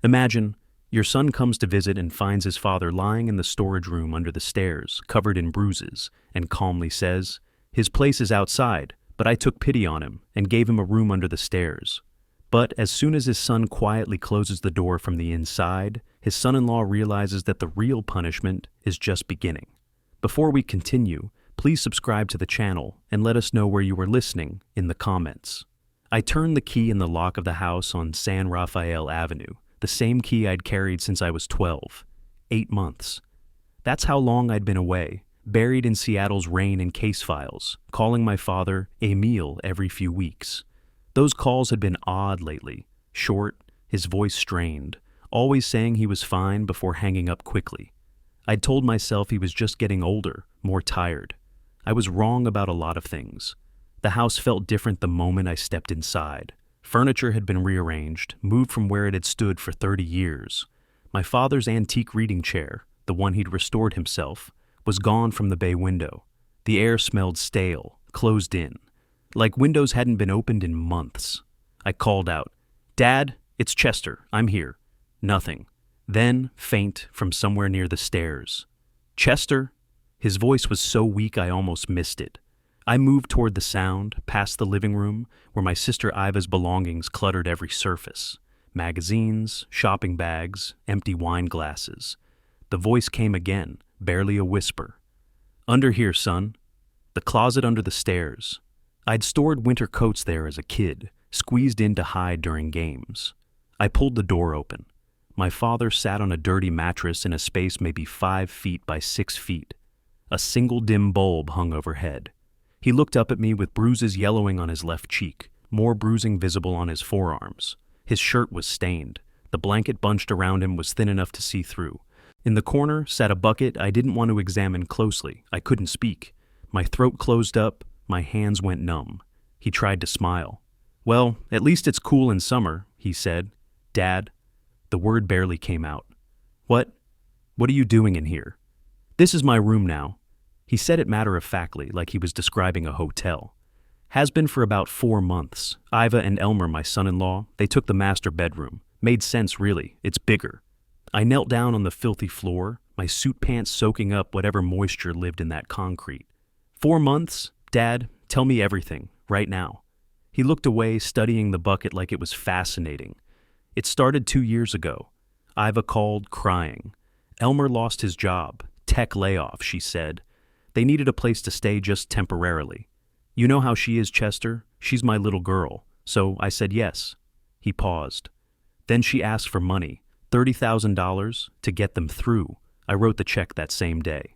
Imagine, your son comes to visit and finds his father lying in the storage room under the stairs, covered in bruises, and calmly says, "His place is outside, but I took pity on him and gave him a room under the stairs." But as soon as his son quietly closes the door from the inside, his son-in-law realizes that the real punishment is just beginning. Before we continue, please subscribe to the channel and let us know where you are listening in the comments. I turned the key in the lock of the house on San Rafael Avenue, the same key I'd carried since I was 12. 8 months. That's how long I'd been away, buried in Seattle's rain and case files, calling my father Emil every few weeks. Those calls had been odd lately, short, his voice strained, always saying he was fine before hanging up quickly. I'd told myself he was just getting older, more tired. I was wrong about a lot of things. The house felt different the moment I stepped inside. Furniture had been rearranged, moved from where it had stood for 30 years. My father's antique reading chair, the one he'd restored himself, was gone from the bay window. The air smelled stale, closed in, like windows hadn't been opened in months. I called out, "Dad, it's Chester, I'm here." Nothing. Then, faint from somewhere near the stairs. "Chester?" His voice was so weak I almost missed it. I moved toward the sound, past the living room, where my sister Iva's belongings cluttered every surface. Magazines, shopping bags, empty wine glasses. The voice came again, barely a whisper. "Under here, son." The closet under the stairs. I'd stored winter coats there as a kid, squeezed in to hide during games. I pulled the door open. My father sat on a dirty mattress in a space maybe 5 feet by 6 feet. A single dim bulb hung overhead. He looked up at me with bruises yellowing on his left cheek, more bruising visible on his forearms. His shirt was stained. The blanket bunched around him was thin enough to see through. In the corner sat a bucket I didn't want to examine closely. I couldn't speak. My throat closed up. My hands went numb. He tried to smile. "Well, at least it's cool in summer," he said. "Dad." The word barely came out. What are you doing in here?" "This is my room now." He said it matter-of-factly, like he was describing a hotel. "Has been for about 4 months. Iva and Elmer, my son-in-law, they took the master bedroom. Made sense, really. It's bigger." I knelt down on the filthy floor, my suit pants soaking up whatever moisture lived in that concrete. 4 months? "Dad, tell me everything, right now." He looked away, studying the bucket like it was fascinating. "It started 2 years ago. Iva called, crying. Elmer lost his job. Tech layoff, she said. They needed a place to stay just temporarily. You know how she is, Chester. She's my little girl. So I said yes." He paused. "Then she asked for money, $30,000, to get them through. I wrote the check that same day.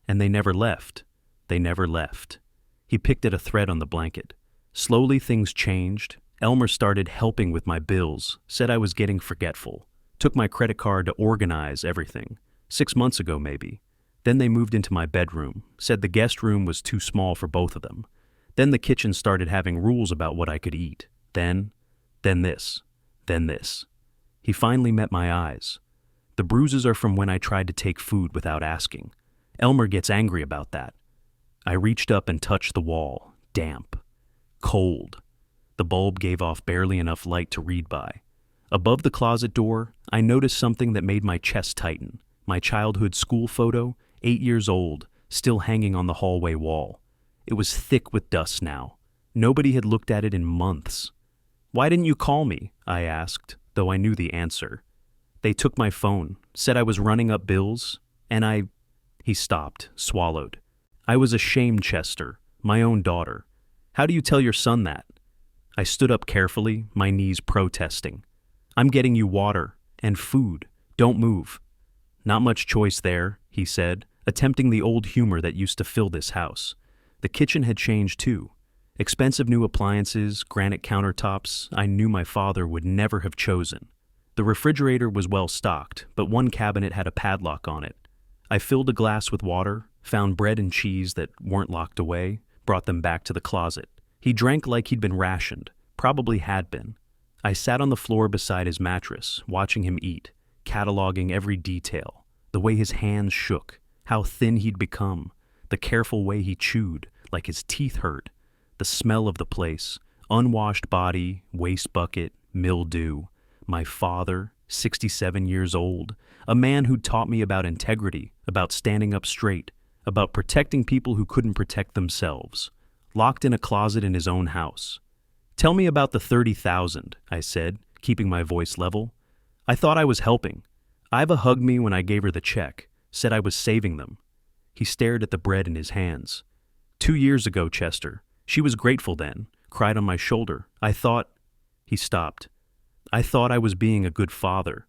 And they never left. They never left." He picked at a thread on the blanket. "Slowly things changed. Elmer started helping with my bills, said I was getting forgetful. Took my credit card to organize everything. 6 months ago, maybe. Then they moved into my bedroom, said the guest room was too small for both of them. Then the kitchen started having rules about what I could eat. Then this. He finally met my eyes. The bruises are from when I tried to take food without asking. Elmer gets angry about that. I reached up and touched the wall, damp, cold. The bulb gave off barely enough light to read by. Above the closet door, I noticed something that made my chest tighten. My childhood school photo, 8 years old, still hanging on the hallway wall. It was thick with dust now. Nobody had looked at it in months. "Why didn't you call me?" I asked, though I knew the answer. "They took my phone, said I was running up bills, and I—" He stopped, swallowed. "I was ashamed, Chester, my own daughter. How do you tell your son that?" I stood up carefully, my knees protesting. "I'm getting you water and food. Don't move." "Not much choice there," he said, attempting the old humor that used to fill this house. The kitchen had changed too. Expensive new appliances, granite countertops I knew my father would never have chosen. The refrigerator was well stocked, but one cabinet had a padlock on it. I filled a glass with water, found bread and cheese that weren't locked away, brought them back to the closet. He drank like he'd been rationed, probably had been. I sat on the floor beside his mattress, watching him eat, cataloging every detail, the way his hands shook, how thin he'd become, the careful way he chewed, like his teeth hurt, the smell of the place, unwashed body, waste bucket, mildew, my father, 67 years old, a man who taught me about integrity, about standing up straight, about protecting people who couldn't protect themselves, locked in a closet in his own house. "Tell me about the 30,000, I said, keeping my voice level. I thought I was helping. Iva hugged me when I gave her the check, said I was saving them. He stared at the bread in his hands. 2 years ago, Chester. She was grateful then, cried on my shoulder. I thought—" He stopped. "I thought I was being a good father."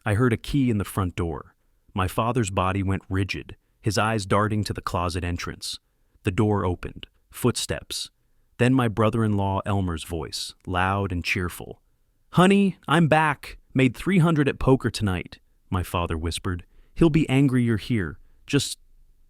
I heard a key in the front door. My father's body went rigid, his eyes darting to the closet entrance. The door opened. Footsteps. Then my brother-in-law Elmer's voice, loud and cheerful. "Honey, I'm back. Made 300 at poker tonight," my father whispered. "He'll be angry you're here. Just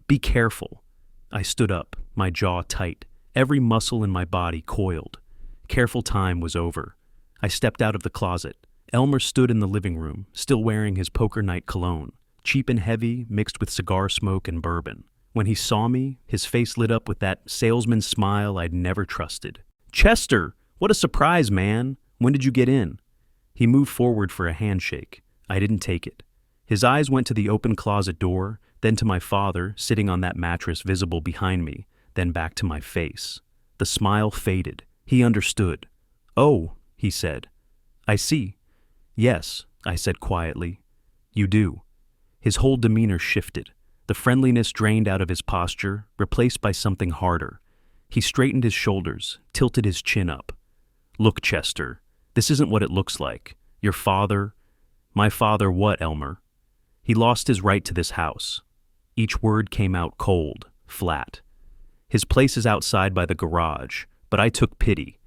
be careful." I stood up, my jaw tight, every muscle in my body coiled. Careful time was over. I stepped out of the closet. Elmer stood in the living room, still wearing his poker night cologne, cheap and heavy, mixed with cigar smoke and bourbon. When he saw me, his face lit up with that salesman smile I'd never trusted. "Chester, what a surprise, man. When did you get in?" He moved forward for a handshake. I didn't take it. His eyes went to the open closet door, then to my father, sitting on that mattress visible behind me, then back to my face. The smile faded. He understood. "Oh," he said. "I see." "Yes," I said quietly. "You do." His whole demeanor shifted. The friendliness drained out of his posture, replaced by something harder. He straightened his shoulders, tilted his chin up. "Look, Chester, this isn't what it looks like. Your father—" "My father what, Elmer?" "He lost his right to this house." Each word came out cold, flat. "His place is outside by the garage, but I took pity.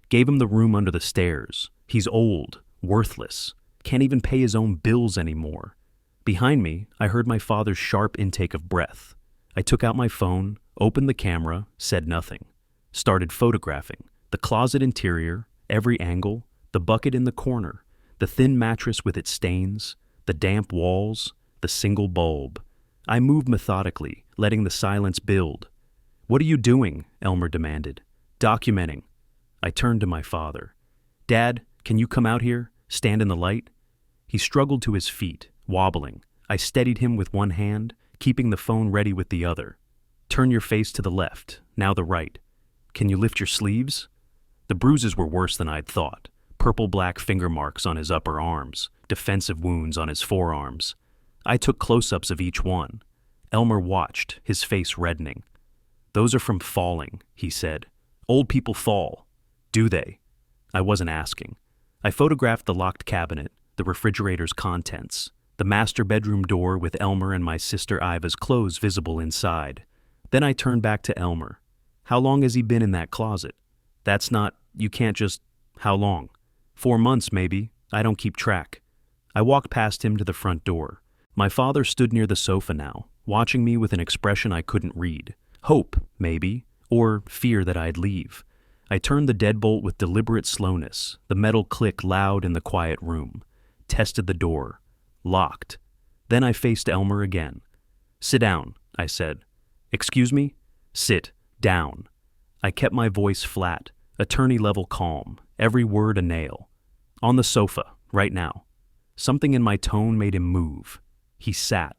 Gave him the room under the stairs. He's old, worthless, can't even pay his own bills anymore." Behind me, I heard my father's sharp intake of breath. I took out my phone, opened the camera, said nothing. Started photographing. The closet interior, every angle, the bucket in the corner, the thin mattress with its stains, the damp walls, the single bulb. I moved methodically, letting the silence build. "What are you doing?" Elmer demanded. "Documenting." I turned to my father. "Dad, can you come out here? Stand in the light?" He struggled to his feet, wobbling. I steadied him with one hand, keeping the phone ready with the other. "Turn your face to the left, now the right. Can you lift your sleeves?" The bruises were worse than I'd thought. Purple-black finger marks on his upper arms, defensive wounds on his forearms. I took close-ups of each one. Elmer watched, his face reddening. "Those are from falling," he said. "Old people fall." "Do they?" I wasn't asking. I photographed the locked cabinet, the refrigerator's contents, the master bedroom door with Elmer and my sister Iva's clothes visible inside. Then I turned back to Elmer. "How long has he been in that closet?" "That's not, you can't just—" "How long?" 4 months, maybe. I don't keep track." I walked past him to the front door. My father stood near the sofa now, watching me with an expression I couldn't read. Hope, maybe, or fear that I'd leave. I turned the deadbolt with deliberate slowness, the metal click loud in the quiet room. Tested the door. Locked. Then I faced Elmer again. "Sit down," I said. "Excuse me?" "Sit down." I kept my voice flat, attorney-level calm, every word a nail. "On the sofa, right now." Something in my tone made him move. He sat.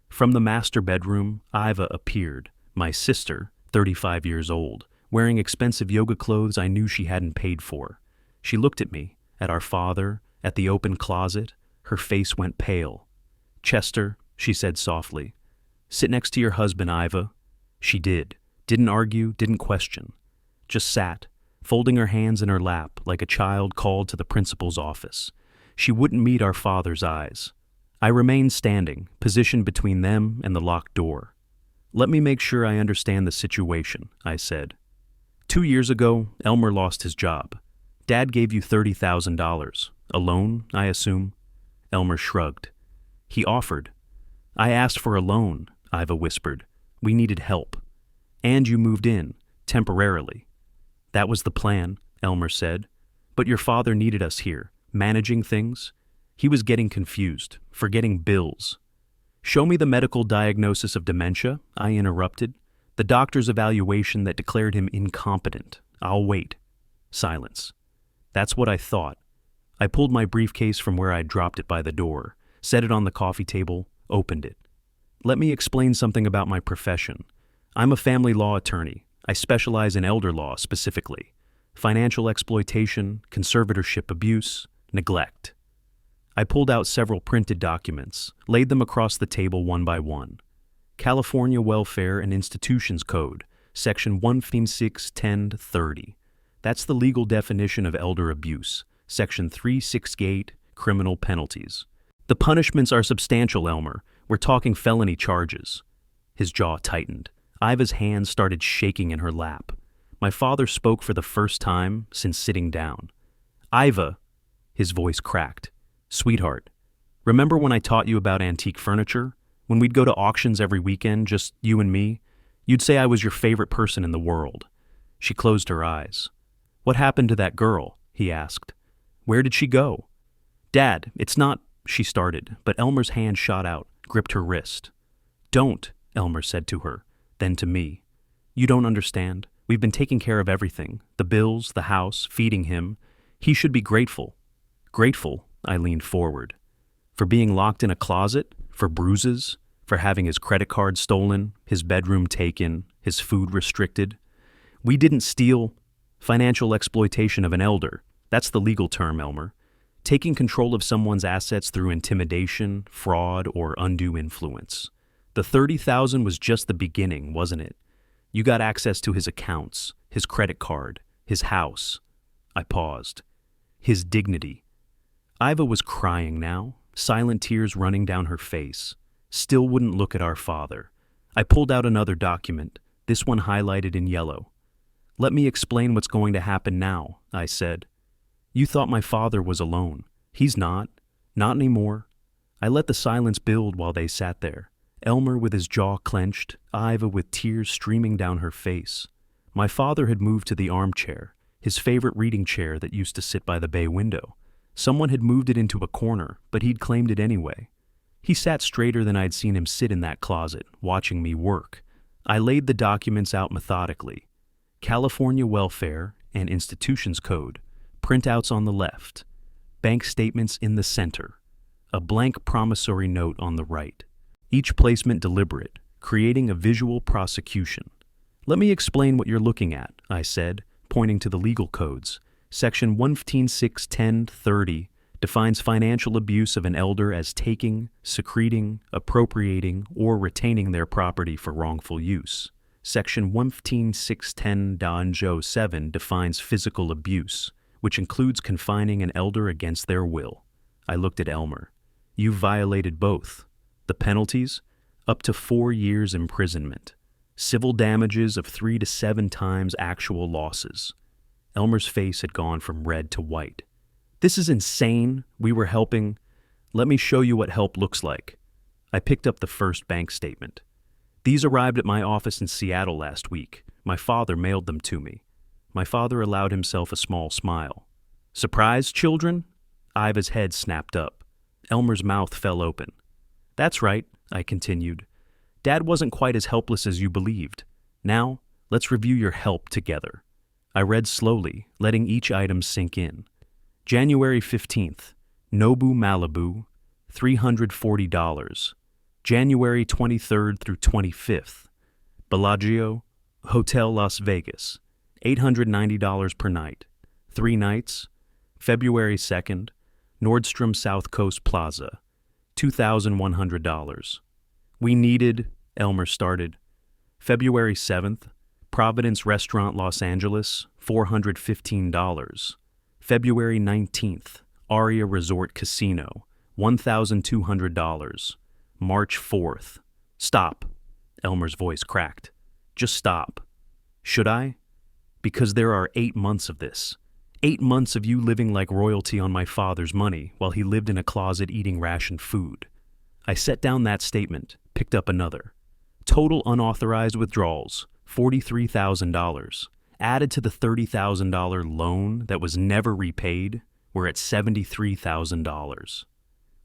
From the master bedroom, Iva appeared, my sister, 35 years old, wearing expensive yoga clothes I knew she hadn't paid for. She looked at me, at our father, at the open closet. Her face went pale. "Chester," she said softly, "sit next to your husband, Iva." She did. Didn't argue, didn't question. Just sat, folding her hands in her lap like a child called to the principal's office. She wouldn't meet our father's eyes. I remained standing, positioned between them and the locked door. "Let me make sure I understand the situation," I said. 2 years ago, Elmer lost his job. Dad gave you $30,000. A loan, I assume?" Elmer shrugged. "He offered." "I asked for a loan," Iva whispered. "We needed help." "And you moved in, temporarily." "That was the plan," Elmer said. "But your father needed us here, managing things. He was getting confused, forgetting bills." "Show me the medical diagnosis of dementia," I interrupted. "The doctor's evaluation that declared him incompetent. I'll wait." Silence. "That's what I thought." I pulled my briefcase from where I'd dropped it by the door, set it on the coffee table, opened it. Let me explain something about my profession. I'm a family law attorney. I specialize in elder law specifically. Financial exploitation, conservatorship abuse, neglect. I pulled out several printed documents, laid them across the table one by one. California Welfare and Institutions Code, Section 15610-30. That's the legal definition of elder abuse. Section 368, criminal penalties. The punishments are substantial, Elmer. We're talking felony charges. His jaw tightened. Iva's hands started shaking in her lap. My father spoke for the first time since sitting down. Iva, his voice cracked. Sweetheart, remember when I taught you about antique furniture? When we'd go to auctions every weekend, just you and me? You'd say I was your favorite person in the world. She closed her eyes. What happened to that girl? He asked. Where did she go? Dad, it's not, she started, but Elmer's hand shot out, gripped her wrist. Don't, Elmer said to her, then to me. You don't understand. We've been taking care of everything. The bills, the house, feeding him. He should be grateful. Grateful, I leaned forward. For being locked in a closet? For bruises? For having his credit card stolen? His bedroom taken? His food restricted? We didn't steal. Financial exploitation of an elder. That's the legal term, Elmer. Taking control of someone's assets through intimidation, fraud, or undue influence. The $30,000 was just the beginning, wasn't it? You got access to his accounts, his credit card, his house. I paused. His dignity. Iva was crying now, silent tears running down her face. Still wouldn't look at our father. I pulled out another document, this one highlighted in yellow. Let me explain what's going to happen now, I said. You thought my father was alone. He's not. Not anymore. I let the silence build while they sat there. Elmer with his jaw clenched, Iva with tears streaming down her face. My father had moved to the armchair, his favorite reading chair that used to sit by the bay window. Someone had moved it into a corner, but he'd claimed it anyway. He sat straighter than I'd seen him sit in that closet, watching me work. I laid the documents out methodically. California Welfare and Institutions Code, printouts on the left, bank statements in the center, a blank promissory note on the right. Each placement deliberate, creating a visual prosecution. Let me explain what you're looking at, I said, pointing to the legal codes. Section 15610-30 defines financial abuse of an elder as taking, secreting, appropriating, or retaining their property for wrongful use. Section 15610-7 defines physical abuse, which includes confining an elder against their will. I looked at Elmer. You violated both. The penalties? Up to 4 years imprisonment. Civil damages of 3 to 7 times actual losses. Elmer's face had gone from red to white. This is insane. We were helping. Let me show you what help looks like. I picked up the first bank statement. These arrived at my office in Seattle last week. My father mailed them to me. My father allowed himself a small smile. Surprised, children? Iva's head snapped up. Elmer's mouth fell open. That's right, I continued. Dad wasn't quite as helpless as you believed. Now, let's review your help together. I read slowly, letting each item sink in. January 15th, Nobu Malibu, $340. January 23rd through 25th, Bellagio, Hotel Las Vegas, $890 per night. 3 nights. February 2nd, Nordstrom South Coast Plaza, $2,100. We needed, Elmer started. February 7th, Providence Restaurant Los Angeles, $415. February 19th, Aria Resort Casino, $1,200. March 4th. Stop. Elmer's voice cracked. Just stop. Should I? Because there are 8 months of this. 8 months of you living like royalty on my father's money while he lived in a closet eating rationed food. I set down that statement, picked up another. Total unauthorized withdrawals, $43,000. Added to the $30,000 loan that was never repaid, we're at $73,000.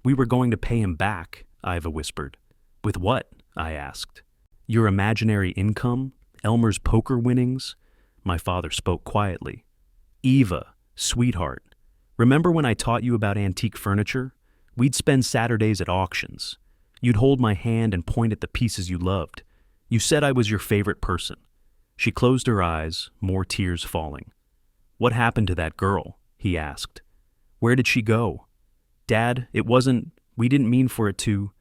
We were going to pay him back, Iva whispered. With what? I asked. Your imaginary income? Elmer's poker winnings? My father spoke quietly. Eva, sweetheart, Remember when I taught you about antique furniture? We'd spend Saturdays at auctions. You'd hold my hand and point at the pieces you loved. You said I was your favorite person. She closed her eyes, more tears falling. What happened to that girl? He asked. Where did she go? Dad, we didn't mean for it to.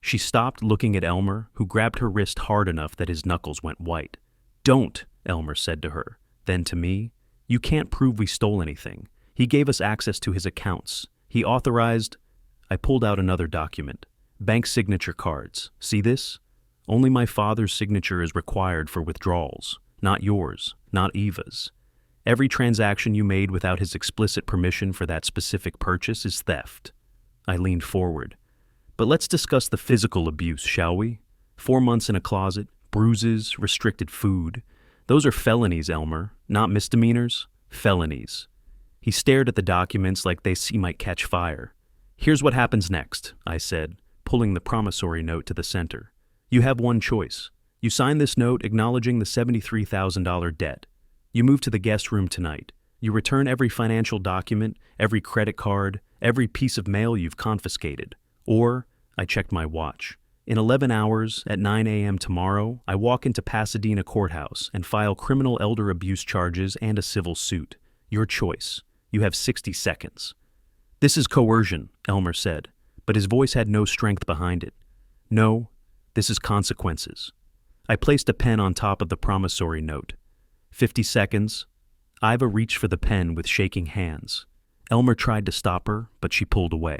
She stopped looking at Elmer, who grabbed her wrist hard enough that his knuckles went white. Don't, Elmer said to her. Then to me, you can't prove we stole anything. He gave us access to his accounts. He authorized. I pulled out another document. Bank signature cards. See this? Only my father's signature is required for withdrawals. Not yours, not Eva's. Every transaction you made without his explicit permission for that specific purchase is theft. I leaned forward. But let's discuss the physical abuse, shall we? 4 months in a closet, bruises, restricted food. Those are felonies, Elmer, not misdemeanors. Felonies. He stared at the documents like he might catch fire. Here's what happens next, I said, pulling the promissory note to the center. You have one choice. You sign this note acknowledging the $73,000 debt. You move to the guest room tonight. You return every financial document, every credit card, every piece of mail you've confiscated. Or, I checked my watch. In 11 hours, at 9 a.m. tomorrow, I walk into Pasadena Courthouse and file criminal elder abuse charges and a civil suit. Your choice. You have 60 seconds. This is coercion, Elmer said, but his voice had no strength behind it. No, this is consequences. I placed a pen on top of the promissory note. 50 seconds. Iva reached for the pen with shaking hands. Elmer tried to stop her, but she pulled away.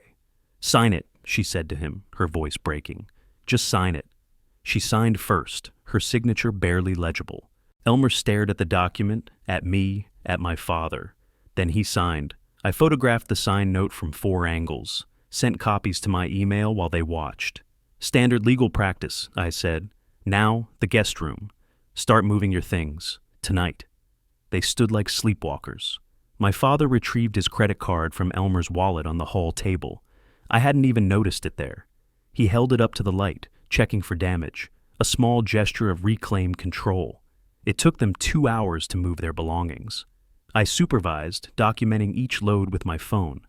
Sign it, she said to him, her voice breaking. Just sign it. She signed first, her signature barely legible. Elmer stared at the document, at me, at my father. Then he signed. I photographed the signed note from 4 angles, sent copies to my email while they watched. Standard legal practice, I said. Now, the guest room. Start moving your things. Tonight. They stood like sleepwalkers. My father retrieved his credit card from Elmer's wallet on the hall table. I hadn't even noticed it there. He held it up to the light, checking for damage, a small gesture of reclaimed control. It took them 2 hours to move their belongings. I supervised, documenting each load with my phone.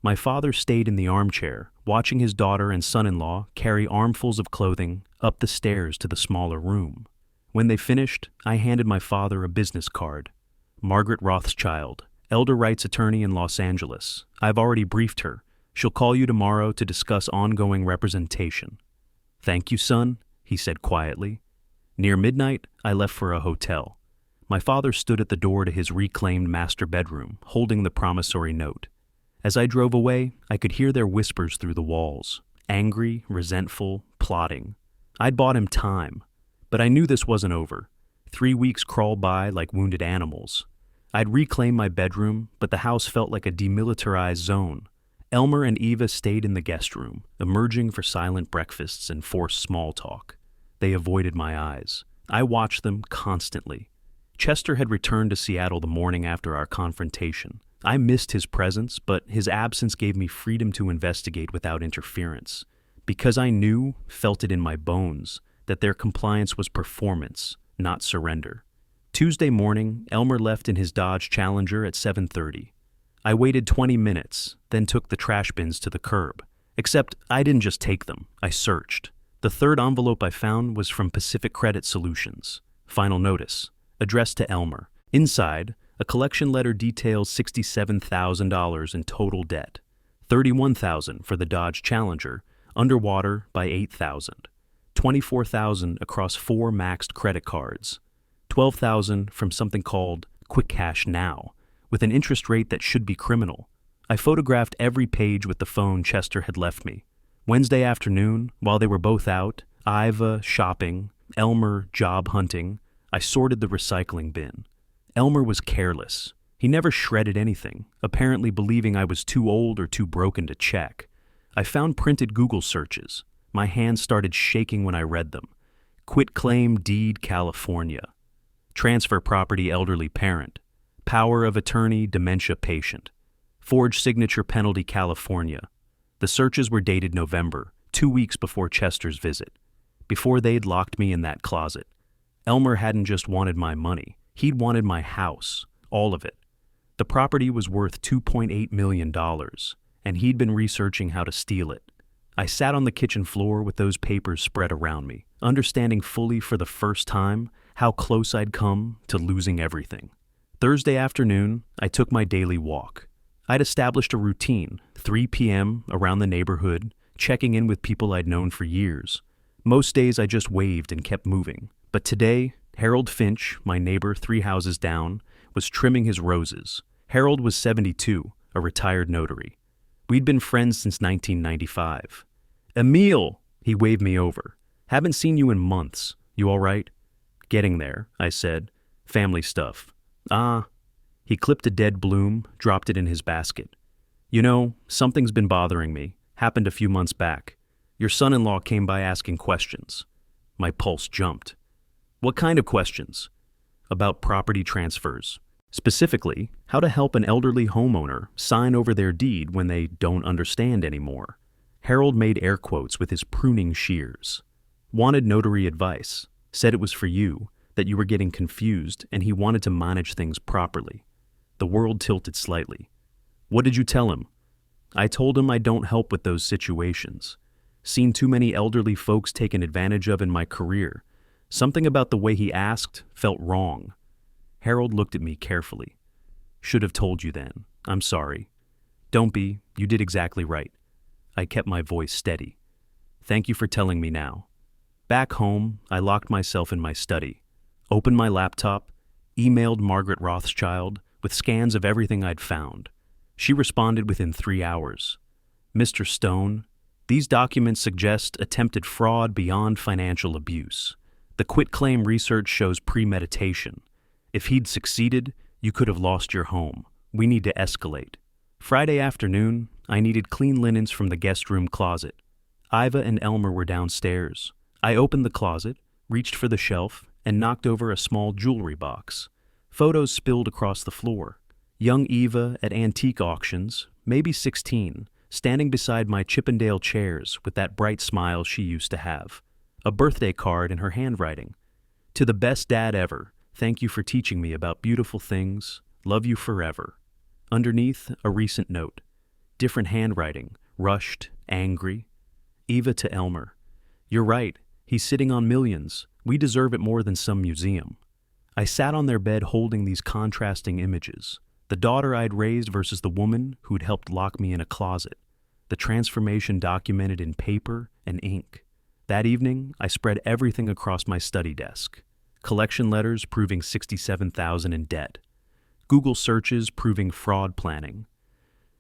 My father stayed in the armchair, watching his daughter and son-in-law carry armfuls of clothing up the stairs to the smaller room. When they finished, I handed my father a business card. Margaret Rothschild, elder rights attorney in Los Angeles. I've already briefed her. She'll call you tomorrow to discuss ongoing representation. Thank you, son, he said quietly. Near midnight, I left for a hotel. My father stood at the door to his reclaimed master bedroom, holding the promissory note. As I drove away, I could hear their whispers through the walls, angry, resentful, plotting. I'd bought him time, but I knew this wasn't over. 3 weeks crawled by like wounded animals. I'd reclaimed my bedroom, but the house felt like a demilitarized zone. Elmer and Eva stayed in the guest room, emerging for silent breakfasts and forced small talk. They avoided my eyes. I watched them constantly. Chester had returned to Seattle the morning after our confrontation. I missed his presence, but his absence gave me freedom to investigate without interference. Because I felt it in my bones, that their compliance was performance, not surrender. Tuesday morning, Elmer left in his Dodge Challenger at 7:30. I waited 20 minutes, then took the trash bins to the curb. Except I didn't just take them, I searched. The third envelope I found was from Pacific Credit Solutions. Final notice, addressed to Elmer. Inside, a collection letter details $67,000 in total debt. $31,000 for the Dodge Challenger, underwater by $8,000. $24,000 across 4 maxed credit cards. $12,000 from something called Quick Cash Now, with an interest rate that should be criminal. I photographed every page with the phone Chester had left me. Wednesday afternoon, while they were both out, Iva shopping, Elmer job hunting, I sorted the recycling bin. Elmer was careless. He never shredded anything, apparently believing I was too old or too broken to check. I found printed Google searches. My hands started shaking when I read them. Quit claim deed California. Transfer property elderly parent. Power of attorney dementia patient. Forged signature penalty California. The searches were dated November, 2 weeks before Chester's visit. Before they'd locked me in that closet. Elmer hadn't just wanted my money. He'd wanted my house. All of it. The property was worth $2.8 million, and he'd been researching how to steal it. I sat on the kitchen floor with those papers spread around me, understanding fully for the first time how close I'd come to losing everything. Thursday afternoon, I took my daily walk. I'd established a routine, 3 p.m. around the neighborhood, checking in with people I'd known for years. Most days I just waved and kept moving. But today, Harold Finch, my neighbor 3 houses down, was trimming his roses. Harold was 72, a retired notary. We'd been friends since 1995. "Emile!" He waved me over. "Haven't seen you in months. You all right?" "Getting there," I said. "Family stuff." "Ah." He clipped a dead bloom, dropped it in his basket. "You know, something's been bothering me. Happened a few months back. Your son-in-law came by asking questions." My pulse jumped. "What kind of questions?" "About property transfers. Specifically, how to help an elderly homeowner sign over their deed when they don't understand anymore." Harold made air quotes with his pruning shears. "Wanted notary advice. Said it was for you, that you were getting confused and he wanted to manage things properly." The world tilted slightly. "What did you tell him?" "I told him I don't help with those situations. Seen too many elderly folks taken advantage of in my career. Something about the way he asked felt wrong." Harold looked at me carefully. "Should have told you then. I'm sorry." "Don't be. You did exactly right." I kept my voice steady. "Thank you for telling me now." Back home, I locked myself in my study, opened my laptop, emailed Margaret Rothschild with scans of everything I'd found. She responded within 3 hours. "Mr. Stone, these documents suggest attempted fraud beyond financial abuse. The quitclaim research shows premeditation. If he'd succeeded, you could have lost your home. We need to escalate." Friday afternoon, I needed clean linens from the guest room closet. Iva and Elmer were downstairs. I opened the closet, reached for the shelf, and knocked over a small jewelry box. Photos spilled across the floor. Young Eva at antique auctions, maybe 16, standing beside my Chippendale chairs with that bright smile she used to have. A birthday card in her handwriting. "To the best dad ever, thank you for teaching me about beautiful things. Love you forever." Underneath, a recent note. Different handwriting, rushed, angry. Eva to Elmer. "You're right, he's sitting on millions. We deserve it more than some museum." I sat on their bed holding these contrasting images. The daughter I'd raised versus the woman who'd helped lock me in a closet. The transformation documented in paper and ink. That evening, I spread everything across my study desk. Collection letters proving $67,000 in debt. Google searches proving fraud planning.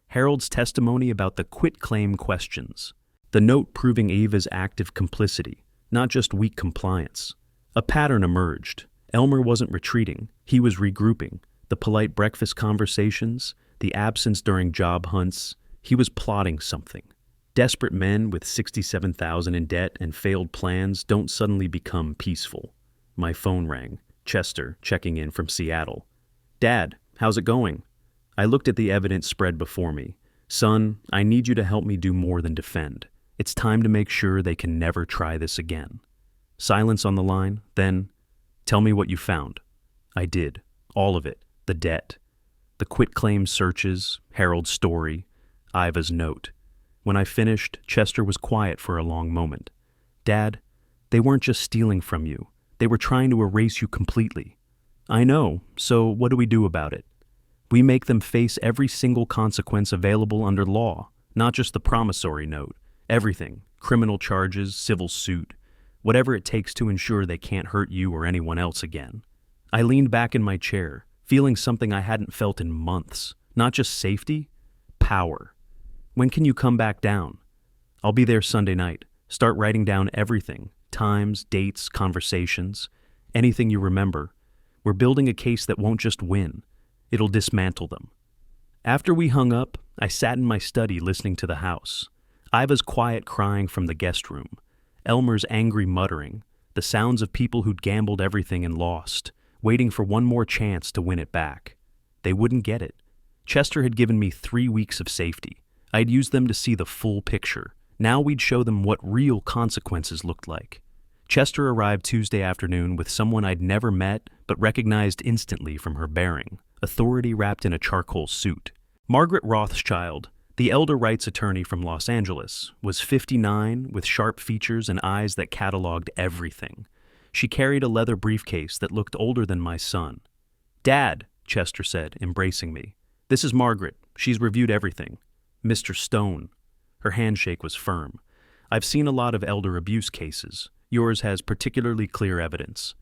Harold's testimony about the quitclaim questions. The note proving Eva's active complicity, not just weak compliance. A pattern emerged. Elmer wasn't retreating, he was regrouping. The polite breakfast conversations, the absence during job hunts, he was plotting something. Desperate men with $67,000 in debt and failed plans don't suddenly become peaceful. My phone rang. Chester, checking in from Seattle. "Dad, how's it going?" I looked at the evidence spread before me. "Son, I need you to help me do more than defend. It's time to make sure they can never try this again." Silence on the line, then, "Tell me what you found." I did. All of it. The debt. The quitclaim searches, Harold's story, Iva's note. When I finished, Chester was quiet for a long moment. "Dad, they weren't just stealing from you. They were trying to erase you completely." "I know, so what do we do about it?" "We make them face every single consequence available under law, not just the promissory note. Everything, criminal charges, civil suit, whatever it takes to ensure they can't hurt you or anyone else again." I leaned back in my chair, feeling something I hadn't felt in months. Not just safety, power. "When can you come back down?" "I'll be there Sunday night. Start writing down everything, times, dates, conversations, anything you remember. We're building a case that won't just win. It'll dismantle them." After we hung up, I sat in my study listening to the house. Iva's quiet crying from the guest room. Elmer's angry muttering. The sounds of people who'd gambled everything and lost, waiting for one more chance to win it back. They wouldn't get it. Chester had given me 3 weeks of safety. I'd used them to see the full picture. Now we'd show them what real consequences looked like. Chester arrived Tuesday afternoon with someone I'd never met but recognized instantly from her bearing, authority wrapped in a charcoal suit. Margaret Rothschild, the elder rights attorney from Los Angeles, was 59 with sharp features and eyes that cataloged everything. She carried a leather briefcase that looked older than my son. "Dad," Chester said, embracing me. "This is Margaret. She's reviewed everything." "Mr. Stone." Her handshake was firm. "I've seen a lot of elder abuse cases. Yours has particularly clear evidence."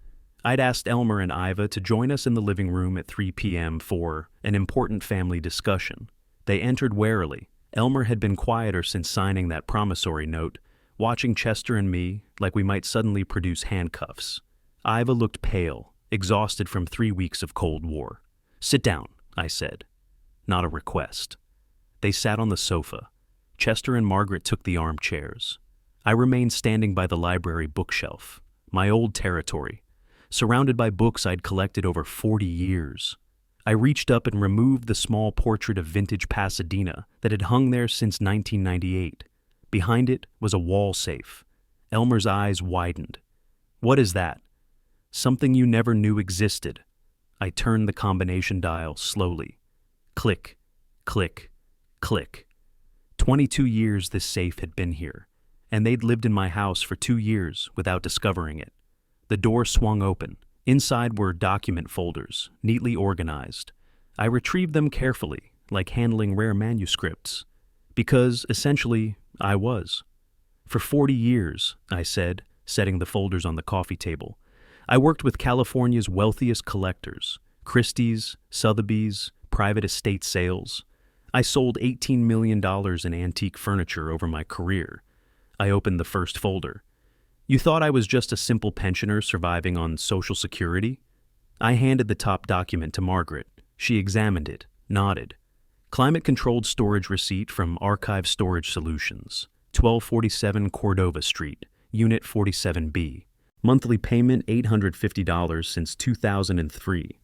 I'd asked Elmer and Iva to join us in the living room at 3 p.m. for an important family discussion. They entered warily. Elmer had been quieter since signing that promissory note, watching Chester and me like we might suddenly produce handcuffs. Iva looked pale, exhausted from 3 weeks of Cold War. "Sit down," I said. Not a request. They sat on the sofa. Chester and Margaret took the armchairs. I remained standing by the library bookshelf, my old territory, surrounded by books I'd collected over 40 years. I reached up and removed the small portrait of vintage Pasadena that had hung there since 1998. Behind it was a wall safe. Elmer's eyes widened. "What is that?" "Something you never knew existed." I turned the combination dial slowly. Click, click, click. 22 years this safe had been here, and they'd lived in my house for 2 years without discovering it. The door swung open. Inside were document folders, neatly organized. I retrieved them carefully, like handling rare manuscripts, because, essentially, I was. "For 40 years, I said, setting the folders on the coffee table, I worked with California's wealthiest collectors, Christie's, Sotheby's, private estate sales. I sold $18 million in antique furniture over my career." I opened the first folder. "You thought I was just a simple pensioner surviving on Social Security?" I handed the top document to Margaret. She examined it, nodded. "Climate-controlled storage receipt from Archive Storage Solutions, 1247 Cordova Street, Unit 47B. Monthly payment $850 since 2003.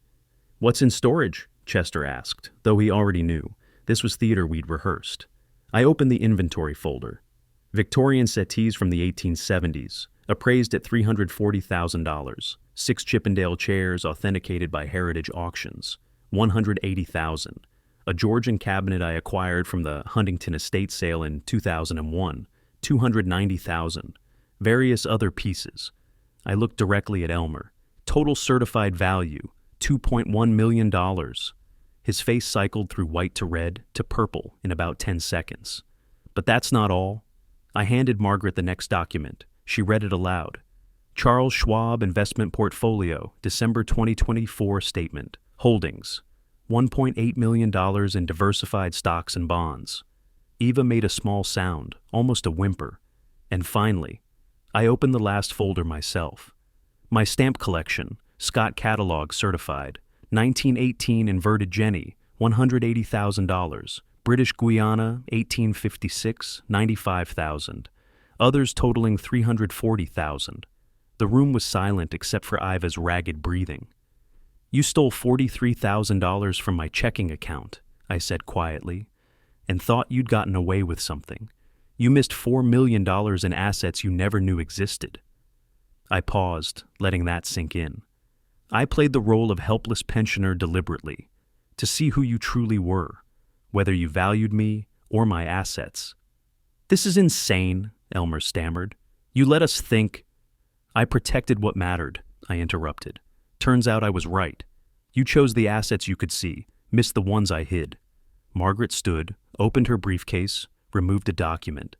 "What's in storage?" Chester asked, though he already knew. This was theater we'd rehearsed. I opened the inventory folder. Victorian settees from the 1870s, appraised at $340,000. 6 Chippendale chairs authenticated by Heritage Auctions, $180,000. A Georgian cabinet I acquired from the Huntington estate sale in 2001, $290,000. Various other pieces. I looked directly at Elmer. Total certified value, $2.1 million. His face cycled through white to red to purple in about 10 seconds. "But that's not all." I handed Margaret the next document. She read it aloud. "Charles Schwab Investment Portfolio, December 2024 Statement. Holdings, $1.8 million in diversified stocks and bonds." Eva made a small sound, almost a whimper. And finally, I opened the last folder myself. My stamp collection, Scott Catalog certified, 1918 Inverted Jenny, $180,000. British Guiana, 1856, $95,000. Others totaling $340,000. The room was silent except for Iva's ragged breathing. "You stole $43,000 from my checking account," I said quietly, "and thought you'd gotten away with something. You missed $4 million in assets you never knew existed." I paused, letting that sink in. I played the role of helpless pensioner deliberately, to see who you truly were, whether you valued me or my assets. "This is insane," Elmer stammered. "You let us think—" "I protected what mattered," I interrupted. "Turns out I was right. You chose the assets you could see, missed the ones I hid." Margaret stood, opened her briefcase, removed a document.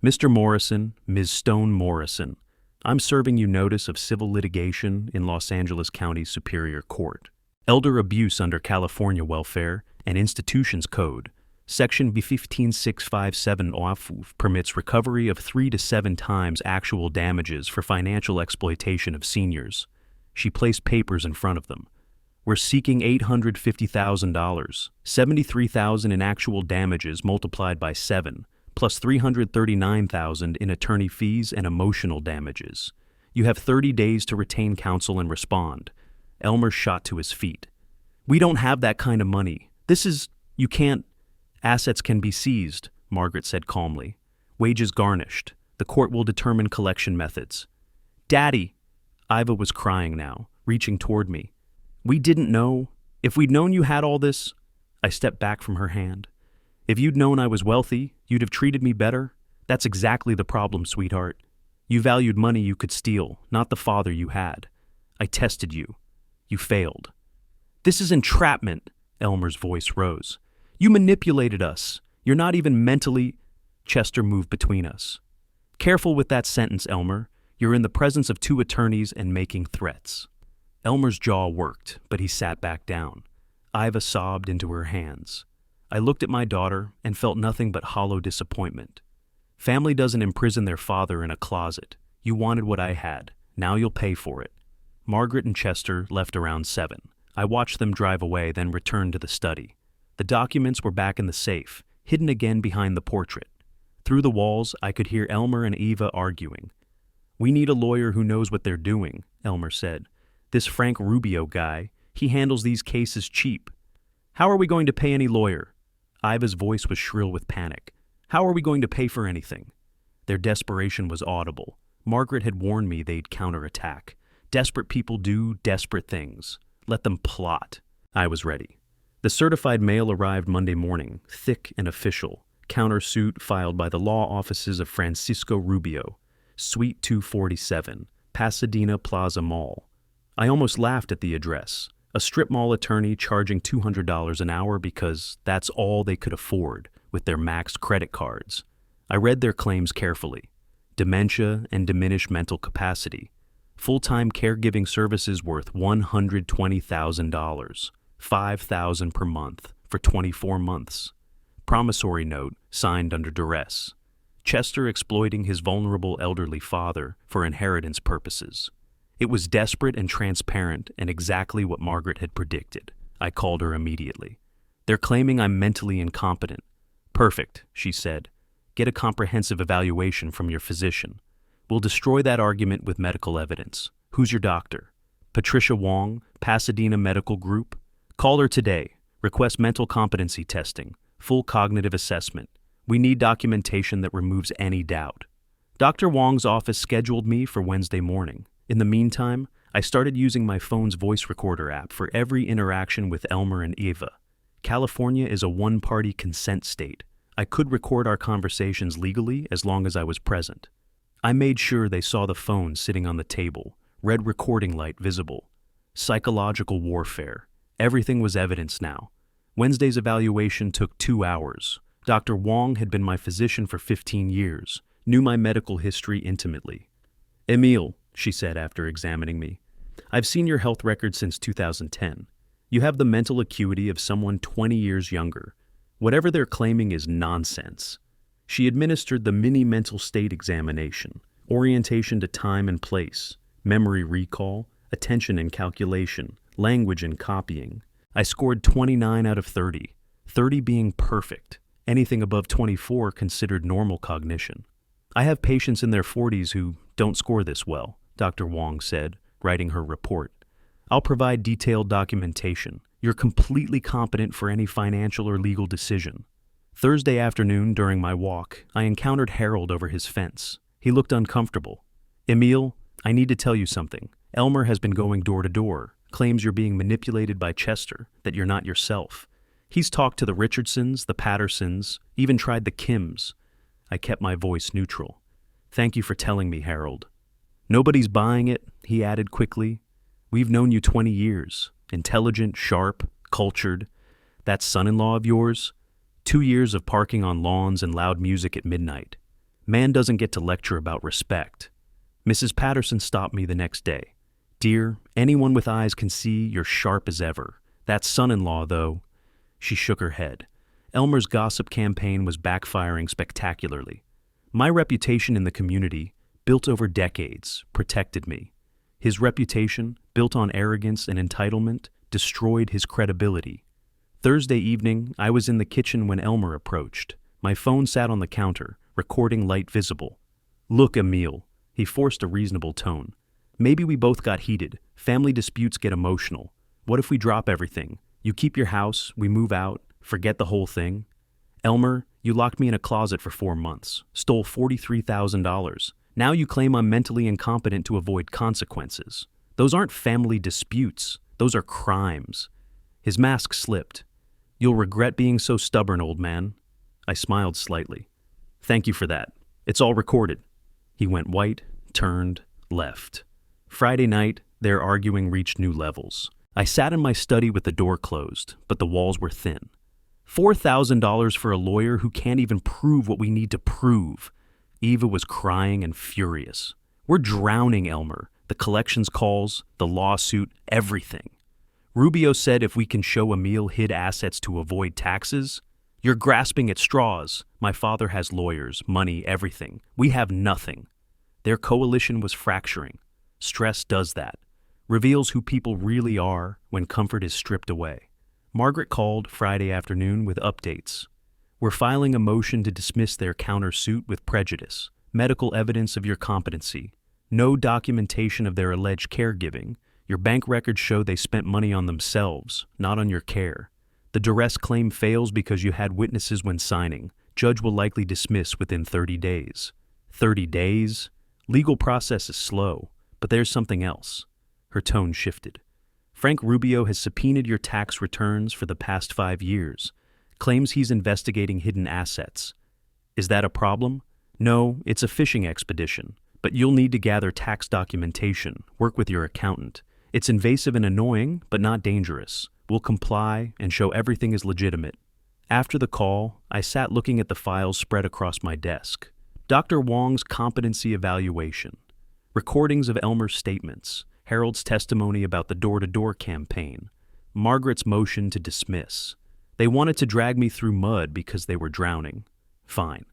"Mr. Morrison, Ms. Stone Morrison, I'm serving you notice of civil litigation in Los Angeles County Superior Court. Elder abuse under California Welfare and Institutions Code. Section B15657 OFUF permits recovery of 3 to 7 times actual damages for financial exploitation of seniors." She placed papers in front of them. "We're seeking $850,000, $73,000 in actual damages multiplied by 7, plus $339,000 in attorney fees and emotional damages. You have 30 days to retain counsel and respond." Elmer shot to his feet. "We don't have that kind of money. You can't—" "Assets can be seized," Margaret said calmly. "Wages garnished. The court will determine collection methods." "Daddy!" Iva was crying now, reaching toward me. "We didn't know." If we'd known you had all this, I stepped back from her hand. If you'd known I was wealthy, you'd have treated me better. That's exactly the problem, sweetheart. You valued money you could steal, not the father you had. I tested you. You failed. This is entrapment, Elmer's voice rose. You manipulated us. You're not even mentally... Chester moved between us. Careful with that sentence, Elmer. You're in the presence of 2 attorneys and making threats. Elmer's jaw worked, but he sat back down. Iva sobbed into her hands. I looked at my daughter and felt nothing but hollow disappointment. Family doesn't imprison their father in a closet. You wanted what I had. Now you'll pay for it. Margaret and Chester left around 7. I watched them drive away, then returned to the study. The documents were back in the safe, hidden again behind the portrait. Through the walls, I could hear Elmer and Eva arguing. We need a lawyer who knows what they're doing, Elmer said. This Frank Rubio guy, he handles these cases cheap. How are we going to pay any lawyer? Iva's voice was shrill with panic. How are we going to pay for anything? Their desperation was audible. Margaret had warned me they'd counterattack. Desperate people do desperate things. Let them plot. I was ready. The certified mail arrived Monday morning, thick and official. Countersuit filed by the law offices of Francisco Rubio, Suite 247, Pasadena Plaza Mall. I almost laughed at the address. A strip mall attorney charging $200 an hour because that's all they could afford with their maxed credit cards. I read their claims carefully. Dementia and diminished mental capacity. Full-time caregiving services worth $120,000, $5,000 per month for 24 months. Promissory note signed under duress. Chester exploiting his vulnerable elderly father for inheritance purposes. It was desperate and transparent and exactly what Margaret had predicted. I called her immediately. They're claiming I'm mentally incompetent. Perfect, she said. Get a comprehensive evaluation from your physician. We'll destroy that argument with medical evidence. Who's your doctor? Patricia Wong, Pasadena Medical Group. Call her today. Request mental competency testing. Full cognitive assessment. We need documentation that removes any doubt. Dr. Wong's office scheduled me for Wednesday morning. In the meantime, I started using my phone's voice recorder app for every interaction with Elmer and Eva. California is a one-party consent state. I could record our conversations legally as long as I was present. I made sure they saw the phone sitting on the table, red recording light visible. Psychological warfare. Everything was evidence now. Wednesday's evaluation took 2 hours. Dr. Wong had been my physician for 15 years, knew my medical history intimately. Emile, she said after examining me, I've seen your health record since 2010. You have the mental acuity of someone 20 years younger. Whatever they're claiming is nonsense. She administered the mini mental state examination, orientation to time and place, memory recall, attention and calculation, language and copying. I scored 29 out of 30, 30 being perfect. Anything above 24 considered normal cognition. I have patients in their 40s who don't score this well, Dr. Wong said, writing her report. I'll provide detailed documentation. You're completely competent for any financial or legal decision. Thursday afternoon during my walk, I encountered Harold over his fence. He looked uncomfortable. Emile, I need to tell you something. Elmer has been going door to door, claims you're being manipulated by Chester, that you're not yourself. He's talked to the Richardsons, the Pattersons, even tried the Kims. I kept my voice neutral. Thank you for telling me, Harold. Nobody's buying it, he added quickly. We've known you 20 years. Intelligent, sharp, cultured. That son-in-law of yours? 2 years of parking on lawns and loud music at midnight. Man doesn't get to lecture about respect. Mrs. Patterson stopped me the next day. Dear, anyone with eyes can see you're sharp as ever. That son-in-law, though... She shook her head. Elmer's gossip campaign was backfiring spectacularly. My reputation in the community, built over decades, protected me. His reputation, built on arrogance and entitlement, destroyed his credibility. Thursday evening, I was in the kitchen when Elmer approached. My phone sat on the counter, recording light visible. Look, Emile, he forced a reasonable tone. Maybe we both got heated. Family disputes get emotional. What if we drop everything? You keep your house, we move out, forget the whole thing. Elmer, you locked me in a closet for 4 months, stole $43,000. Now you claim I'm mentally incompetent to avoid consequences. Those aren't family disputes. Those are crimes. His mask slipped. "You'll regret being so stubborn, old man." I smiled slightly. "Thank you for that. It's all recorded." He went white, turned, left. Friday night, their arguing reached new levels. I sat in my study with the door closed, but the walls were thin. $4,000 for a lawyer who can't even prove what we need to prove. Eva was crying and furious. "We're drowning, Elmer. The collections calls, the lawsuit, everything." Rubio said if we can show Emil hid assets to avoid taxes. "You're grasping at straws. My father has lawyers, money, everything. We have nothing." Their coalition was fracturing. Stress does that. Reveals who people really are when comfort is stripped away. Margaret called Friday afternoon with updates. "We're filing a motion to dismiss their countersuit with prejudice. Medical evidence of your competency. No documentation of their alleged caregiving. Your bank records show they spent money on themselves, not on your care. The duress claim fails because you had witnesses when signing. Judge will likely dismiss within 30 days. 30 days? Legal process is slow, but there's something else." Her tone shifted. "Frank Rubio has subpoenaed your tax returns for the past 5 years. Claims he's investigating hidden assets. Is that a problem? No, it's a fishing expedition. But you'll need to gather tax documentation, work with your accountant. It's invasive and annoying, but not dangerous. We'll comply and show everything is legitimate." After the call, I sat looking at the files spread across my desk. Dr. Wong's competency evaluation, recordings of Elmer's statements, Harold's testimony about the door-to-door campaign, Margaret's motion to dismiss. They wanted to drag me through mud because they were drowning. Fine.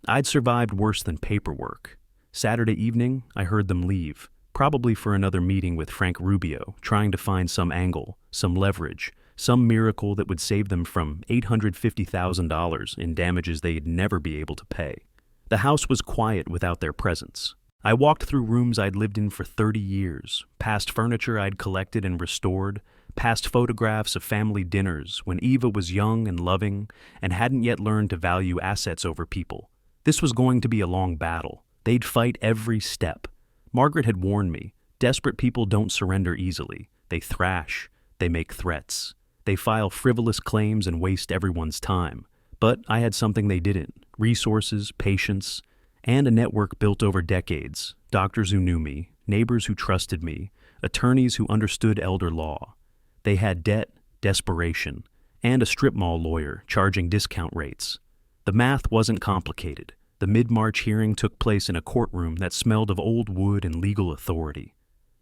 I'd survived worse than paperwork. Saturday evening, I heard them leave, probably for another meeting with Frank Rubio, trying to find some angle, some leverage, some miracle that would save them from $850,000 in damages they'd never be able to pay. The house was quiet without their presence. I walked through rooms I'd lived in for 30 years, past furniture I'd collected and restored, past photographs of family dinners when Eva was young and loving and hadn't yet learned to value assets over people. This was going to be a long battle. They'd fight every step. Margaret had warned me, desperate people don't surrender easily. They thrash. They make threats. They file frivolous claims and waste everyone's time. But I had something they didn't: resources, patience, and a network built over decades, doctors who knew me, neighbors who trusted me, attorneys who understood elder law. They had debt, desperation, and a strip mall lawyer charging discount rates. The math wasn't complicated. The mid-March hearing took place in a courtroom that smelled of old wood and legal authority.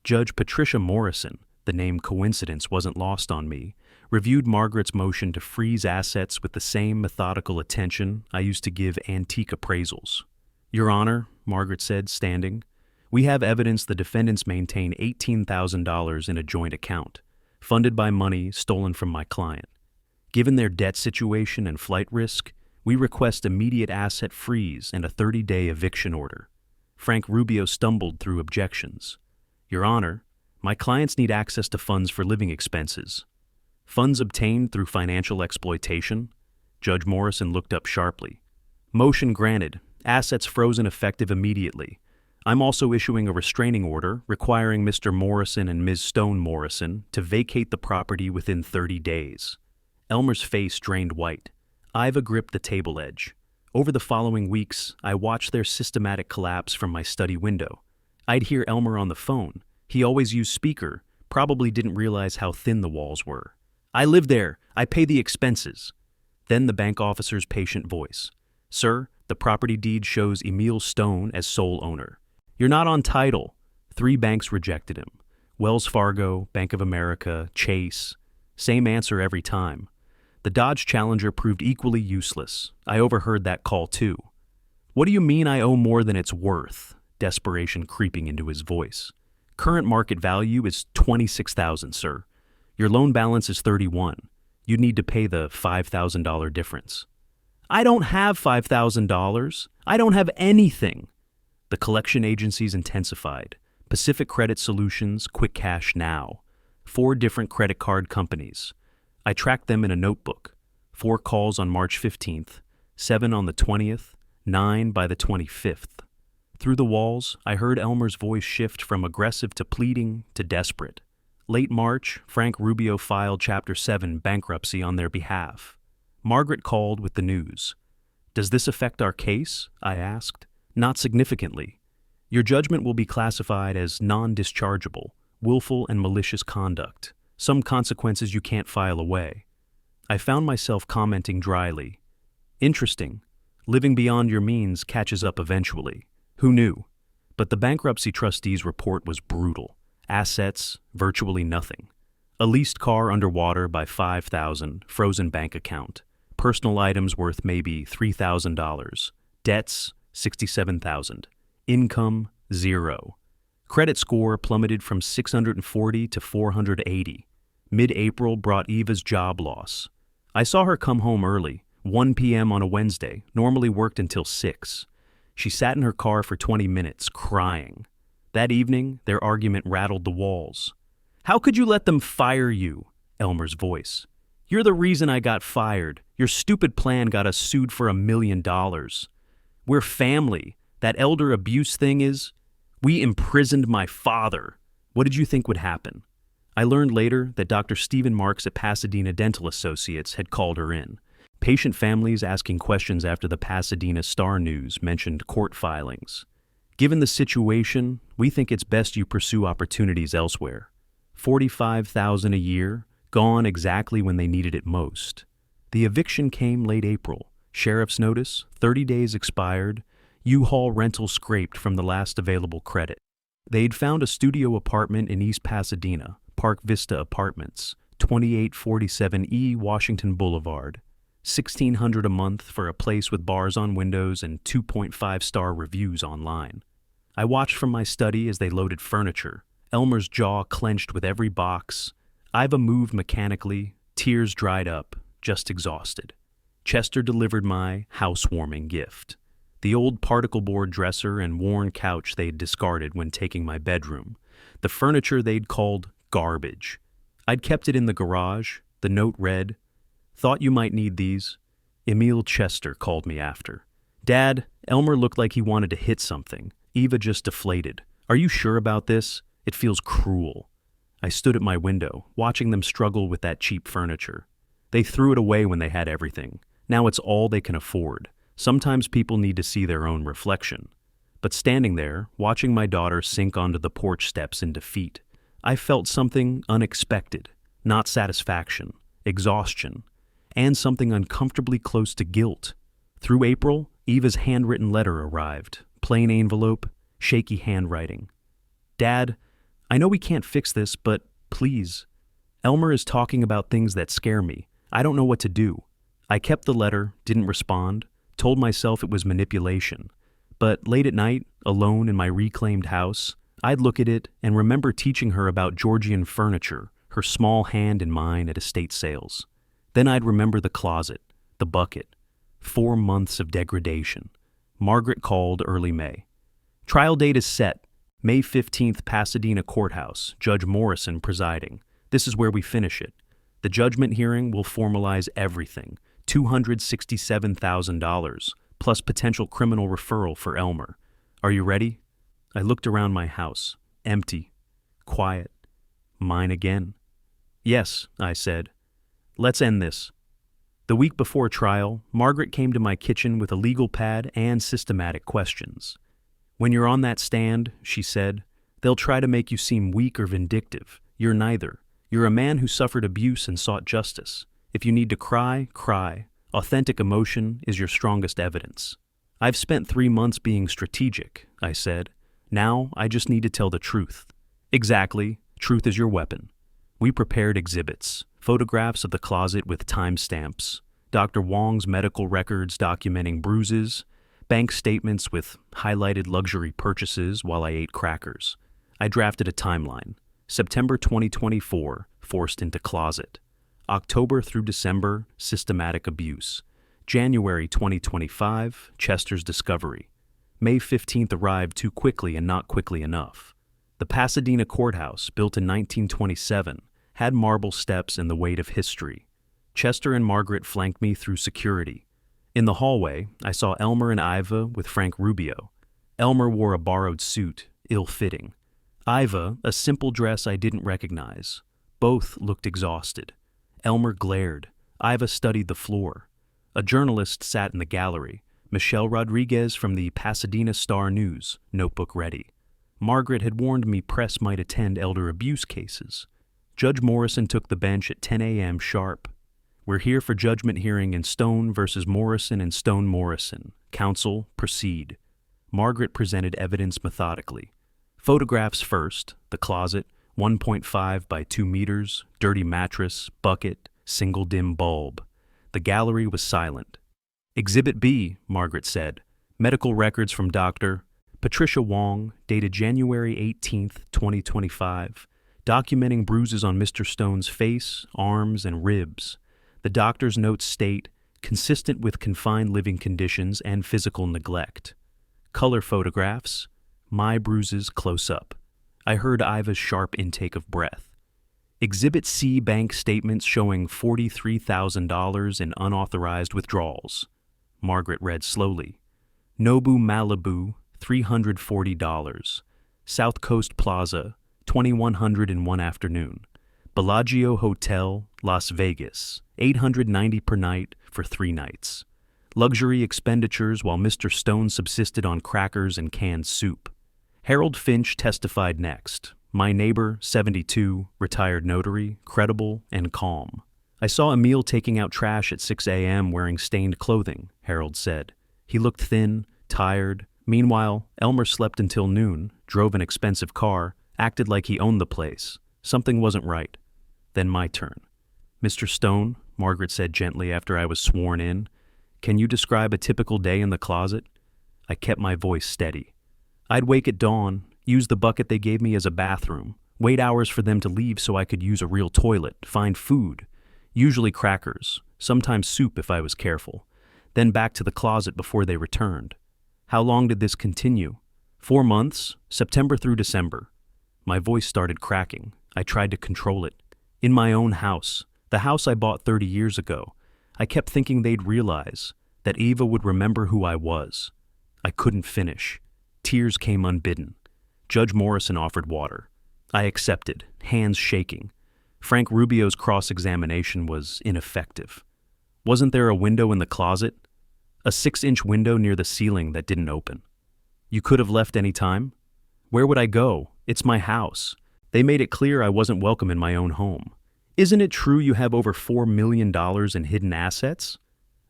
Judge Patricia Morrison, the name coincidence wasn't lost on me, reviewed Margaret's motion to freeze assets with the same methodical attention I used to give antique appraisals. "Your Honor," Margaret said, standing, "we have evidence the defendants maintain $18,000 in a joint account, funded by money stolen from my client. Given their debt situation and flight risk, we request immediate asset freeze and a 30-day eviction order." Frank Rubio stumbled through objections. "Your Honor, my clients need access to funds for living expenses." "Funds obtained through financial exploitation?" Judge Morrison looked up sharply. "Motion granted. Assets frozen effective immediately. I'm also issuing a restraining order requiring Mr. Morrison and Ms. Stone Morrison to vacate the property within 30 days. Elmer's face drained white. Iva gripped the table edge. Over the following weeks, I watched their systematic collapse from my study window. I'd hear Elmer on the phone. He always used speaker, probably didn't realize how thin the walls were. "I live there. I pay the expenses." Then the bank officer's patient voice. "Sir, the property deed shows Emil Stone as sole owner. You're not on title." 3 banks rejected him. Wells Fargo, Bank of America, Chase. Same answer every time. The Dodge Challenger proved equally useless. I overheard that call too. "What do you mean I owe more than it's worth?" Desperation creeping into his voice. "Current market value is $26,000, sir. Your loan balance is $31,000. You'd need to pay the $5,000 difference." "I don't have $5,000. I don't have anything." The collection agencies intensified. Pacific Credit Solutions, Quick Cash Now. 4 different credit card companies. I tracked them in a notebook. 4 calls on March 15th, 7 on the 20th, 9 by the 25th. Through the walls, I heard Elmer's voice shift from aggressive to pleading to desperate. Late March, Frank Rubio filed Chapter 7 bankruptcy on their behalf. Margaret called with the news. "Does this affect our case?" I asked. "Not significantly. Your judgment will be classified as non-dischargeable, willful and malicious conduct, some consequences you can't file away." I found myself commenting dryly. "Interesting. Living beyond your means catches up eventually. Who knew?" But the bankruptcy trustee's report was brutal. Assets, virtually nothing. A leased car underwater by $5,000, frozen bank account. Personal items worth maybe $3,000. Debts, $67,000. Income, 0. Credit score plummeted from 640 to 480. Mid-April brought Eva's job loss. I saw her come home early, 1 p.m. on a Wednesday, normally worked until 6. She sat in her car for 20 minutes, crying. That evening, their argument rattled the walls. "How could you let them fire you?" Elmer's voice. "You're the reason I got fired. Your stupid plan got us sued for $1 million. We're family. That elder abuse thing is... We imprisoned my father. What did you think would happen?" I learned later that Dr. Stephen Marks at Pasadena Dental Associates had called her in. Patient families asking questions after the Pasadena Star News mentioned court filings. "Given the situation, we think it's best you pursue opportunities elsewhere." $45,000 a year, gone exactly when they needed it most. The eviction came late April. Sheriff's notice, 30 days expired. U-Haul rental scraped from the last available credit. They'd found a studio apartment in East Pasadena, Park Vista Apartments, 2847 E Washington Boulevard. $1,600 a month for a place with bars on windows and 2.5-star reviews online. I watched from my study as they loaded furniture. Elmer's jaw clenched with every box. Iva moved mechanically, tears dried up, just exhausted. Chester delivered my housewarming gift. The old particle board dresser and worn couch they'd discarded when taking my bedroom. The furniture they'd called garbage. I'd kept it in the garage. The note read, "Thought you might need these." Emil Chester called me after. "Dad, Elmer looked like he wanted to hit something. Eva just deflated. Are you sure about this? It feels cruel." I stood at my window, watching them struggle with that cheap furniture. They threw it away when they had everything. Now it's all they can afford. Sometimes people need to see their own reflection. But standing there, watching my daughter sink onto the porch steps in defeat, I felt something unexpected. Not satisfaction, exhaustion, and something uncomfortably close to guilt. Through April, Eva's handwritten letter arrived. Plain envelope, shaky handwriting. "Dad, I know we can't fix this, but please. Elmer is talking about things that scare me. I don't know what to do." I kept the letter, didn't respond, told myself it was manipulation. But late at night, alone in my reclaimed house, I'd look at it and remember teaching her about Georgian furniture, her small hand in mine at estate sales. Then I'd remember the closet, the bucket. 4 months of degradation. Margaret called early May. "Trial date is set. May 15th, Pasadena Courthouse, Judge Morrison presiding. This is where we finish it. The judgment hearing will formalize everything. $267,000, plus potential criminal referral for Elmer. Are you ready?" I looked around my house. Empty. Quiet. Mine again. "Yes," I said. "Let's end this." The week before trial, Margaret came to my kitchen with a legal pad and systematic questions. "When you're on that stand," she said, "they'll try to make you seem weak or vindictive. You're neither. You're a man who suffered abuse and sought justice. If you need to cry, cry. Authentic emotion is your strongest evidence." "I've spent 3 months being strategic," I said. "Now I just need to tell the truth." "Exactly. Truth is your weapon." We prepared exhibits, photographs of the closet with timestamps, Dr. Wong's medical records documenting bruises, bank statements with highlighted luxury purchases while I ate crackers. I drafted a timeline. September 2024, forced into closet. October through December, systematic abuse. January 2025, Chester's discovery. May 15th arrived too quickly and not quickly enough. The Pasadena Courthouse, built in 1927, had marble steps and the weight of history. Chester and Margaret flanked me through security. In the hallway, I saw Elmer and Iva with Frank Rubio. Elmer wore a borrowed suit, ill-fitting. Iva, a simple dress I didn't recognize. Both looked exhausted. Elmer glared. Iva studied the floor. A journalist sat in the gallery. Michelle Rodriguez from the Pasadena Star-News, notebook ready. Margaret had warned me press might attend elder abuse cases. Judge Morrison took the bench at 10 a.m. sharp. We're here for judgment hearing in Stone versus Morrison and Stone Morrison. Counsel, proceed. Margaret presented evidence methodically. Photographs first, the closet, 1.5 by 2 meters, dirty mattress, bucket, single dim bulb. The gallery was silent. Exhibit B, Margaret said. Medical records from Dr. Patricia Wong, dated January 18, 2025, documenting bruises on Mr. Stone's face, arms, and ribs. The doctor's notes state, consistent with confined living conditions and physical neglect. Color photographs, my bruises close up. I heard Iva's sharp intake of breath. Exhibit C, bank statements showing $43,000 in unauthorized withdrawals. Margaret read slowly. Nobu Malibu, $340. South Coast Plaza, 2100 in one afternoon. Bellagio Hotel, Las Vegas, $890 per night for 3 nights. Luxury expenditures while Mr. Stone subsisted on crackers and canned soup. Harold Finch testified next. My neighbor, 72, retired notary, credible and calm. I saw Emil taking out trash at 6 a.m. wearing stained clothing, Harold said. He looked thin, tired. Meanwhile, Elmer slept until noon, drove an expensive car, acted like he owned the place. Something wasn't right. Then my turn. Mr. Stone, Margaret said gently after I was sworn in, can you describe a typical day in the closet? I kept my voice steady. I'd wake at dawn, use the bucket they gave me as a bathroom, wait hours for them to leave so I could use a real toilet, find food, usually crackers, sometimes soup if I was careful, then back to the closet before they returned. How long did this continue? 4 months, September through December. My voice started cracking. I tried to control it. In my own house, the house I bought 30 years ago, I kept thinking they'd realize, that Eva would remember who I was. I couldn't finish. Tears came unbidden. Judge Morrison offered water. I accepted, hands shaking. Frank Rubio's cross-examination was ineffective. Wasn't there a window in the closet? A 6-inch window near the ceiling that didn't open. You could have left any time? Where would I go? It's my house. They made it clear I wasn't welcome in my own home. Isn't it true you have over $4 million in hidden assets?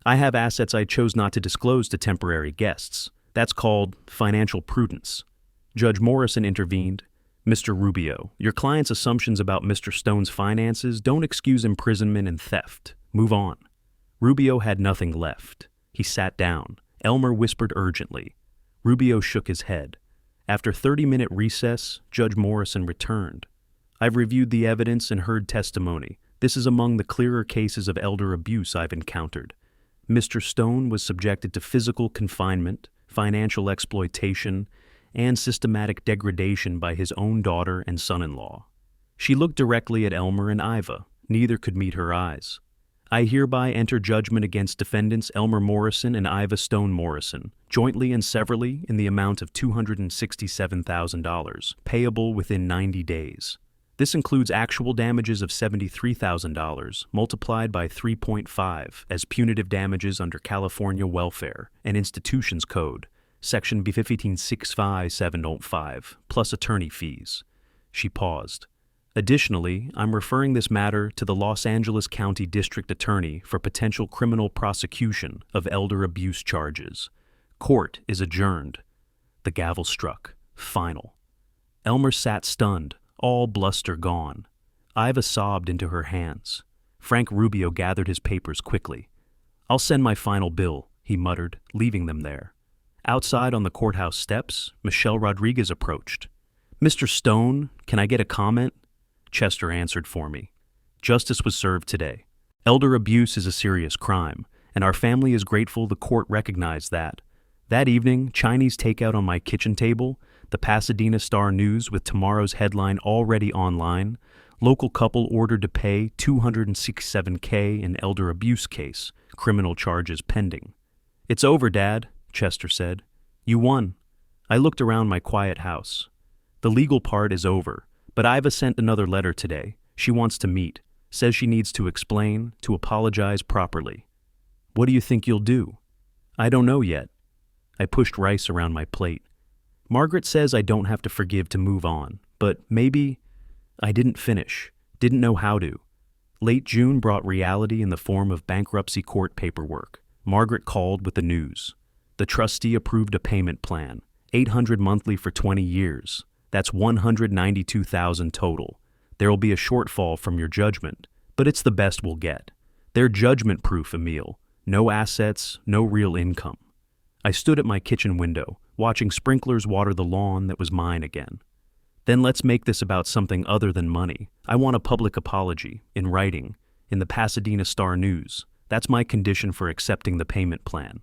I have assets I chose not to disclose to temporary guests. That's called financial prudence. Judge Morrison intervened. Mr. Rubio, your client's assumptions about Mr. Stone's finances don't excuse imprisonment and theft. Move on. Rubio had nothing left. He sat down. Elmer whispered urgently. Rubio shook his head. After 30-minute recess, Judge Morrison returned. I've reviewed the evidence and heard testimony. This is among the clearer cases of elder abuse I've encountered. Mr. Stone was subjected to physical confinement, financial exploitation, and systematic degradation by his own daughter and son-in-law. She looked directly at Elmer and Iva. Neither could meet her eyes. I hereby enter judgment against defendants Elmer Morrison and Iva Stone Morrison, jointly and severally in the amount of $267,000, payable within 90 days. This includes actual damages of $73,000, multiplied by 3.5 as punitive damages under California Welfare and Institutions Code, Section B1565705, plus attorney fees. She paused. Additionally, I'm referring this matter to the Los Angeles County District Attorney for potential criminal prosecution of elder abuse charges. Court is adjourned. The gavel struck. Final. Elmer sat stunned, all bluster gone. Iva sobbed into her hands. Frank Rubio gathered his papers quickly. I'll send my final bill, he muttered, leaving them there. Outside on the courthouse steps, Michelle Rodriguez approached. Mr. Stone, can I get a comment? Chester answered for me. Justice was served today. Elder abuse is a serious crime, and our family is grateful the court recognized that. That evening, Chinese takeout on my kitchen table, the Pasadena Star-News with tomorrow's headline already online, local couple ordered to pay $267K in elder abuse case, criminal charges pending. It's over, Dad, Chester said. You won. I looked around my quiet house. The legal part is over, but Iva sent another letter today. She wants to meet, says she needs to explain, to apologize properly. What do you think you'll do? I don't know yet. I pushed rice around my plate. Margaret says I don't have to forgive to move on, but maybe I didn't finish, didn't know how to. Late June brought reality in the form of bankruptcy court paperwork. Margaret called with the news. The trustee approved a payment plan, $800 monthly for 20 years. That's $192,000 total. There'll be a shortfall from your judgment, but it's the best we'll get. They're judgment-proof, Emil. No assets, no real income. I stood at my kitchen window, watching sprinklers water the lawn that was mine again. Then let's make this about something other than money. I want a public apology, in writing, in the Pasadena Star-News. That's my condition for accepting the payment plan.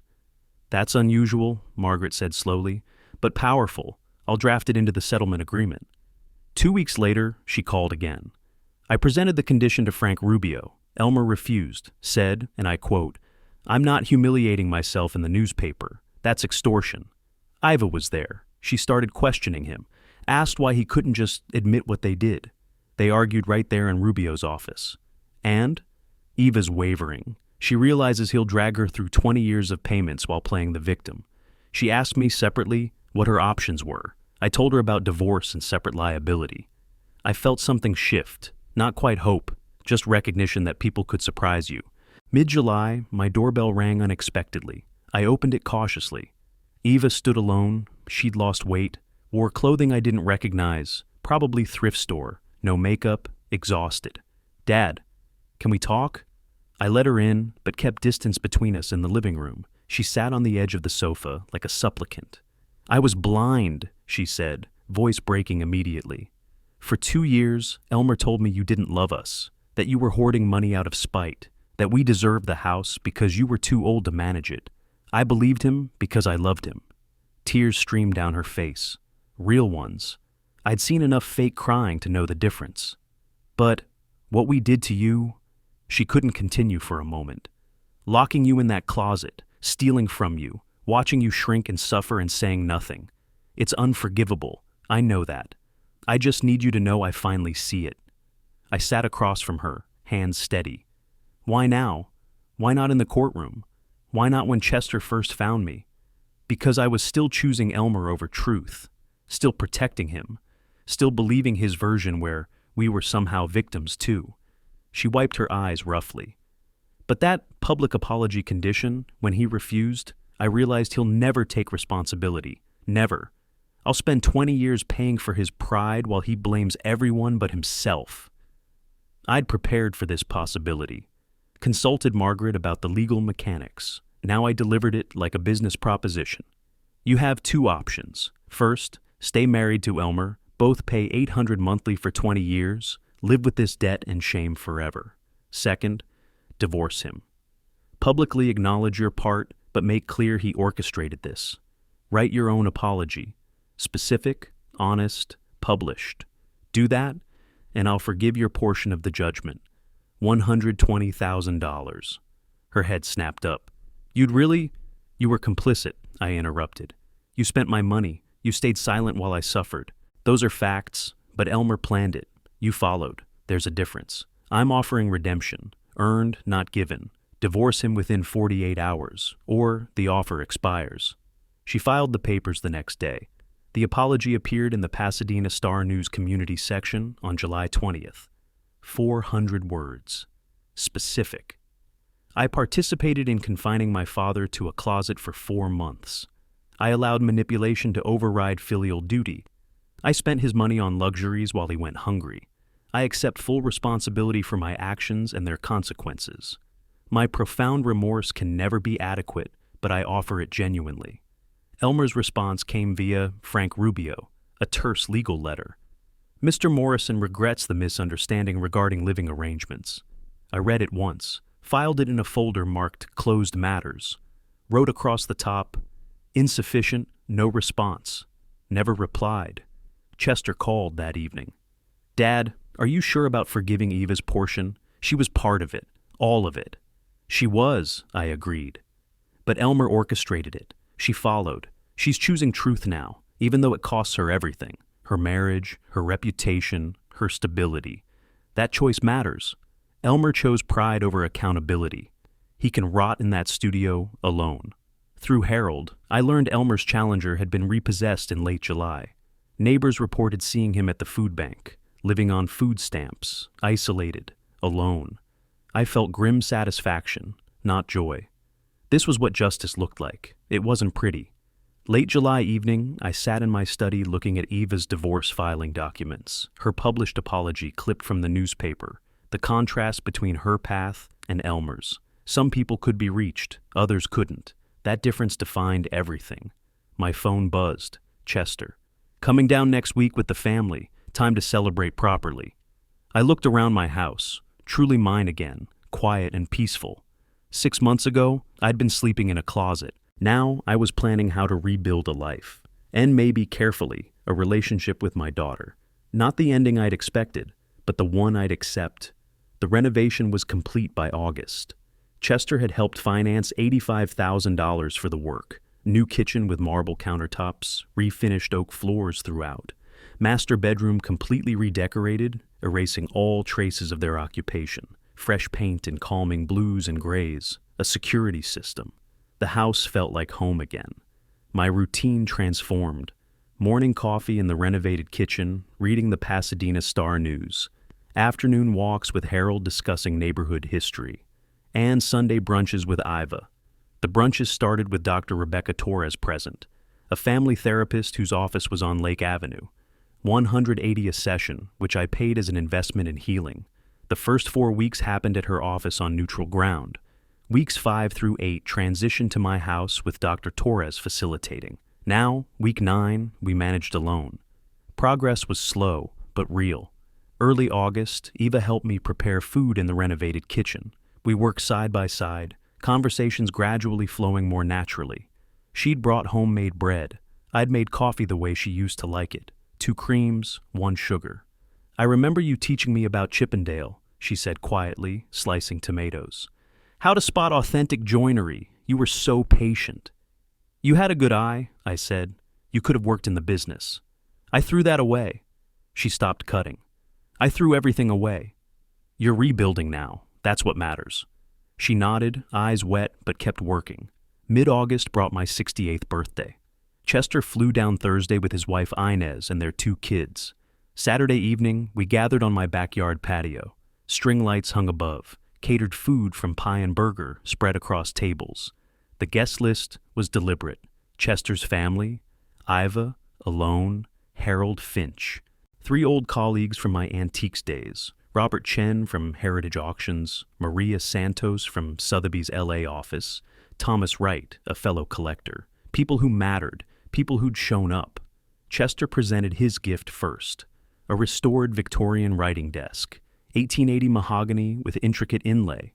That's unusual, Margaret said slowly, but powerful. I'll draft it into the settlement agreement. 2 weeks later, she called again. I presented the condition to Frank Rubio. Elmer refused, said, and I quote, "I'm not humiliating myself in the newspaper. That's extortion." Iva was there. She started questioning him, asked why he couldn't just admit what they did. They argued right there in Rubio's office. And Eva's wavering. She realizes he'll drag her through 20 years of payments while playing the victim. She asked me separately what her options were. I told her about divorce and separate liability. I felt something shift, not quite hope, just recognition that people could surprise you. Mid-July, my doorbell rang unexpectedly. I opened it cautiously. Eva stood alone. She'd lost weight, wore clothing I didn't recognize, probably thrift store, no makeup, exhausted. "Dad, can we talk?" I let her in, but kept distance between us in the living room. She sat on the edge of the sofa like a supplicant. "I was blind," she said, voice breaking immediately. "For 2 years, Elmer told me you didn't love us, that you were hoarding money out of spite, that we deserved the house because you were too old to manage it. I believed him because I loved him." Tears streamed down her face. Real ones. I'd seen enough fake crying to know the difference. "But what we did to you..." She couldn't continue for a moment. "Locking you in that closet, stealing from you, watching you shrink and suffer and saying nothing. It's unforgivable. I know that. I just need you to know I finally see it." I sat across from her, hands steady. "Why now? Why not in the courtroom? Why not when Chester first found me? Because I was still choosing Elmer over truth, still protecting him, still believing his version where we were somehow victims too." She wiped her eyes roughly. "But that public apology condition, when he refused, I realized he'll never take responsibility. Never. I'll spend 20 years paying for his pride while he blames everyone but himself." I'd prepared for this possibility. Consulted Margaret about the legal mechanics. Now I delivered it like a business proposition. "You have 2 options. First, stay married to Elmer, both pay $800 monthly for 20 years, live with this debt and shame forever. Second, divorce him. Publicly acknowledge your part, but make clear he orchestrated this. Write your own apology. Specific, honest, published. Do that, and I'll forgive your portion of the judgment. $120,000. Her head snapped up. "You were complicit," I interrupted. "You spent my money. You stayed silent while I suffered. Those are facts, but Elmer planned it. You followed. There's a difference. I'm offering redemption. Earned, not given. Divorce him within 48 hours, or the offer expires." She filed the papers the next day. The apology appeared in the Pasadena Star-News community section on July 20th. 400 words. Specific. I participated in confining my father to a closet for 4 months. I allowed manipulation to override filial duty. I spent his money on luxuries while he went hungry. I accept full responsibility for my actions and their consequences. My profound remorse can never be adequate, but I offer it genuinely. Elmer's response came via Frank Rubio, a terse legal letter. "Mr. Morrison regrets the misunderstanding regarding living arrangements." I read it once, filed it in a folder marked Closed Matters, wrote across the top, "Insufficient, no response." Never replied. Chester called that evening. "Dad, are you sure about forgiving Eva's portion? She was part of it, all of it." "She was," I agreed. "But Elmer orchestrated it. She followed. She's choosing truth now, even though it costs her everything. her marriage, her reputation, her stability. That choice matters. Elmer chose pride over accountability. He can rot in that studio alone. Through Harold, I learned Elmer's Challenger had been repossessed in late July. Neighbors reported seeing him at the food bank, living on food stamps, isolated, alone. I felt grim satisfaction, not joy. This was what justice looked like. It wasn't pretty. Late July evening, I sat in my study looking at Eva's divorce filing documents, her published apology clipped from the newspaper, the contrast between her path and Elmer's. Some people could be reached, others couldn't. That difference defined everything. My phone buzzed. Chester. Coming down next week with the family. Time to celebrate properly. I looked around my house, truly mine again, quiet and peaceful. 6 months ago, I'd been sleeping in a closet. Now I was planning how to rebuild a life, and maybe carefully, a relationship with my daughter. Not the ending I'd expected, but the one I'd accept. The renovation was complete by August. Chester had helped finance $85,000 for the work. New kitchen with marble countertops, refinished oak floors throughout. Master bedroom completely redecorated, erasing all traces of their occupation. Fresh paint in calming blues and grays. A security system. The house felt like home again. My routine transformed. Morning coffee in the renovated kitchen, reading the Pasadena Star News. Afternoon walks with Harold discussing neighborhood history. And Sunday brunches with Iva. The brunches started with Dr. Rebecca Torres present, a family therapist whose office was on Lake Avenue. $180 a session, which I paid as an investment in healing. The first 4 weeks happened at her office on neutral ground. Weeks 5 through 8 transitioned to my house with Dr. Torres facilitating. Now, week 9, we managed alone. Progress was slow, but real. Early August, Eva helped me prepare food in the renovated kitchen. We worked side by side, conversations gradually flowing more naturally. She'd brought homemade bread. I'd made coffee the way she used to like it. 2 creams, 1 sugar. I remember you teaching me about Chippendale, she said quietly, slicing tomatoes. How to spot authentic joinery. You were so patient. You had a good eye, I said. You could have worked in the business. I threw that away. She stopped cutting. I threw everything away. You're rebuilding now. That's what matters. She nodded, eyes wet, but kept working. Mid-August brought my 68th birthday. Chester flew down Thursday with his wife Inez and their 2 kids. Saturday evening, we gathered on my backyard patio. String lights hung above. Catered food from pie and burger spread across tables. The guest list was deliberate. Chester's family, Iva, Alone, Harold Finch. 3 old colleagues from my antiques days. Robert Chen from Heritage Auctions, Maria Santos from Sotheby's LA office, Thomas Wright, a fellow collector. People who mattered, people who'd shown up. Chester presented his gift first. A restored Victorian writing desk. 1880 mahogany with intricate inlay.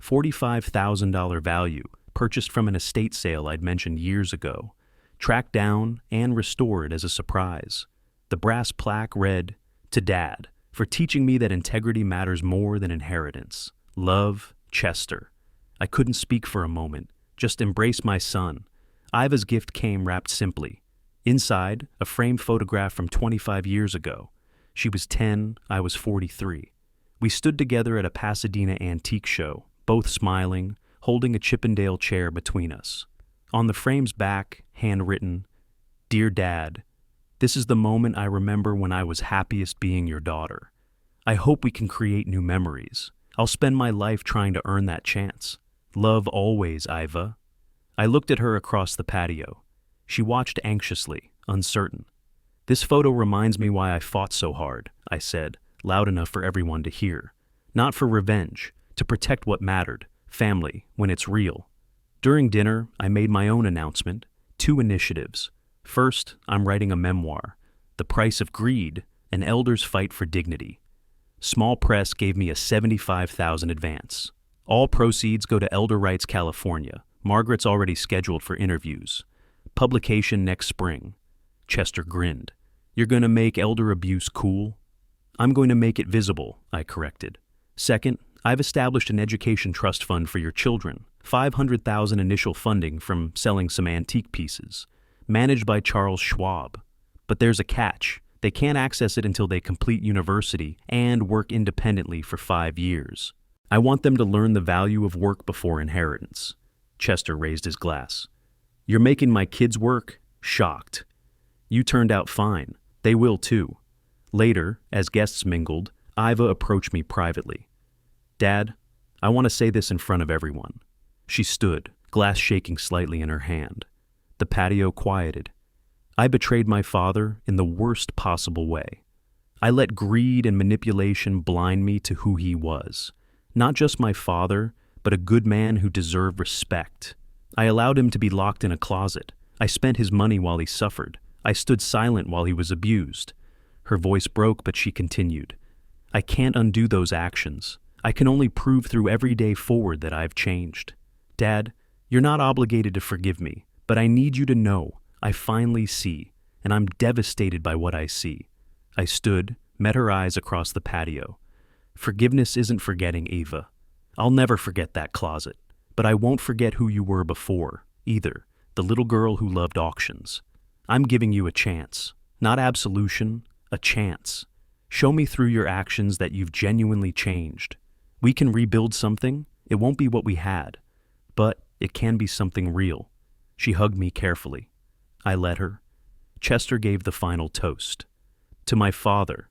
$45,000 value, purchased from an estate sale I'd mentioned years ago. Tracked down and restored as a surprise. The brass plaque read, "To Dad, for teaching me that integrity matters more than inheritance. Love, Chester." I couldn't speak for a moment, just embrace my son. Iva's gift came wrapped simply. Inside, a framed photograph from 25 years ago. She was 10, I was 43. We stood together at a Pasadena antique show, both smiling, holding a Chippendale chair between us. On the frame's back, handwritten, "Dear Dad, this is the moment I remember when I was happiest being your daughter. I hope we can create new memories. I'll spend my life trying to earn that chance. Love always, Iva." I looked at her across the patio. She watched anxiously, uncertain. "This photo reminds me why I fought so hard," I said, loud enough for everyone to hear. "Not for revenge, to protect what mattered, family, when it's real." During dinner, I made my own announcement, 2 initiatives. First, I'm writing a memoir, The Price of Greed, An Elder's Fight for Dignity. Small Press gave me a $75,000 advance. All proceeds go to Elder Rights California. Margaret's already scheduled for interviews. Publication next spring. Chester grinned. "You're going to make elder abuse cool?" "I'm going to make it visible," I corrected. Second, I've established an education trust fund for your children. $500,000 initial funding from selling some antique pieces. Managed by Charles Schwab. But there's a catch. They can't access it until they complete university and work independently for 5 years. I want them to learn the value of work before inheritance. Chester raised his glass. You're making my kids work? Shocked. You turned out fine. They will too. Later, as guests mingled, Iva approached me privately. Dad, I want to say this in front of everyone. She stood, glass shaking slightly in her hand. The patio quieted. I betrayed my father in the worst possible way. I let greed and manipulation blind me to who he was. Not just my father, but a good man who deserved respect. I allowed him to be locked in a closet. I spent his money while he suffered. I stood silent while he was abused. Her voice broke, but she continued. I can't undo those actions. I can only prove through every day forward that I've changed. Dad, you're not obligated to forgive me, but I need you to know I finally see, and I'm devastated by what I see. I stood, met her eyes across the patio. Forgiveness isn't forgetting, Eva. I'll never forget that closet, but I won't forget who you were before, either, the little girl who loved auctions. I'm giving you a chance, not absolution, a chance. Show me through your actions that you've genuinely changed. We can rebuild something. It won't be what we had, but it can be something real. She hugged me carefully. I let her. Chester gave the final toast. To my father.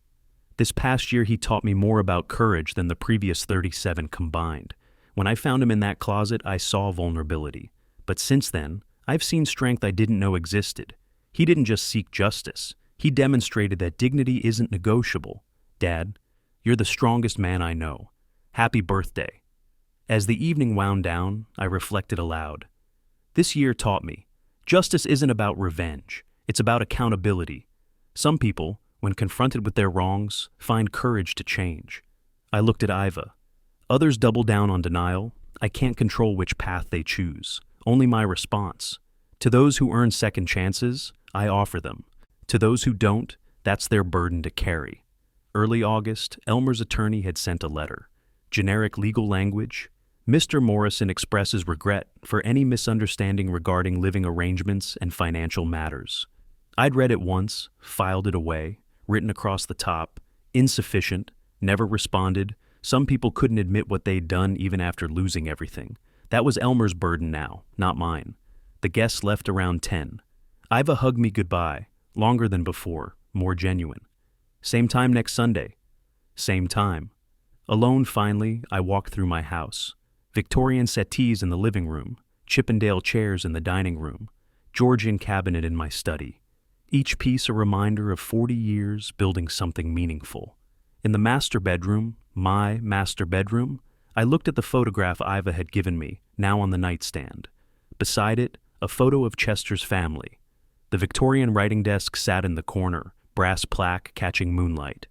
This past year he taught me more about courage than the previous 37 combined. When I found him in that closet, I saw vulnerability. But since then, I've seen strength I didn't know existed. He didn't just seek justice. He demonstrated that dignity isn't negotiable. Dad, you're the strongest man I know. Happy birthday. As the evening wound down, I reflected aloud. This year taught me, justice isn't about revenge. It's about accountability. Some people, when confronted with their wrongs, find courage to change. I looked at Iva. Others double down on denial. I can't control which path they choose, only my response. To those who earn second chances, I offer them. To those who don't, that's their burden to carry. Early August, Elmer's attorney had sent a letter. Generic legal language. Mr. Morrison expresses regret for any misunderstanding regarding living arrangements and financial matters. I'd read it once, filed it away, written across the top, insufficient, never responded. Some people couldn't admit what they'd done even after losing everything. That was Elmer's burden now, not mine. The guests left around 10. Iva hugged me goodbye, longer than before, more genuine. Same time next Sunday. Same time. Alone finally, I walked through my house. Victorian settees in the living room, Chippendale chairs in the dining room, Georgian cabinet in my study. Each piece a reminder of 40 years building something meaningful. In the master bedroom, my master bedroom, I looked at the photograph Iva had given me, now on the nightstand. Beside it, a photo of Chester's family. The Victorian writing desk sat in the corner, brass plaque catching moonlight.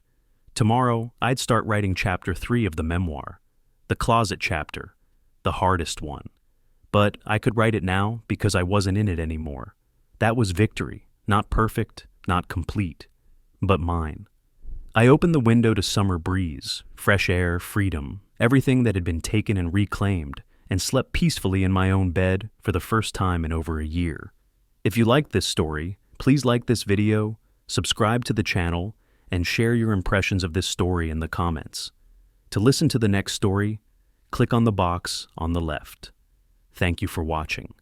Tomorrow, I'd start writing chapter 3 of the memoir. The closet chapter. The hardest one. But I could write it now because I wasn't in it anymore. That was victory. Not perfect, not complete, but mine. I opened the window to summer breeze, fresh air, freedom, everything that had been taken and reclaimed, and slept peacefully in my own bed for the first time in over a year. If you liked this story, please like this video, subscribe to the channel, and share your impressions of this story in the comments. To listen to the next story, click on the box on the left. Thank you for watching.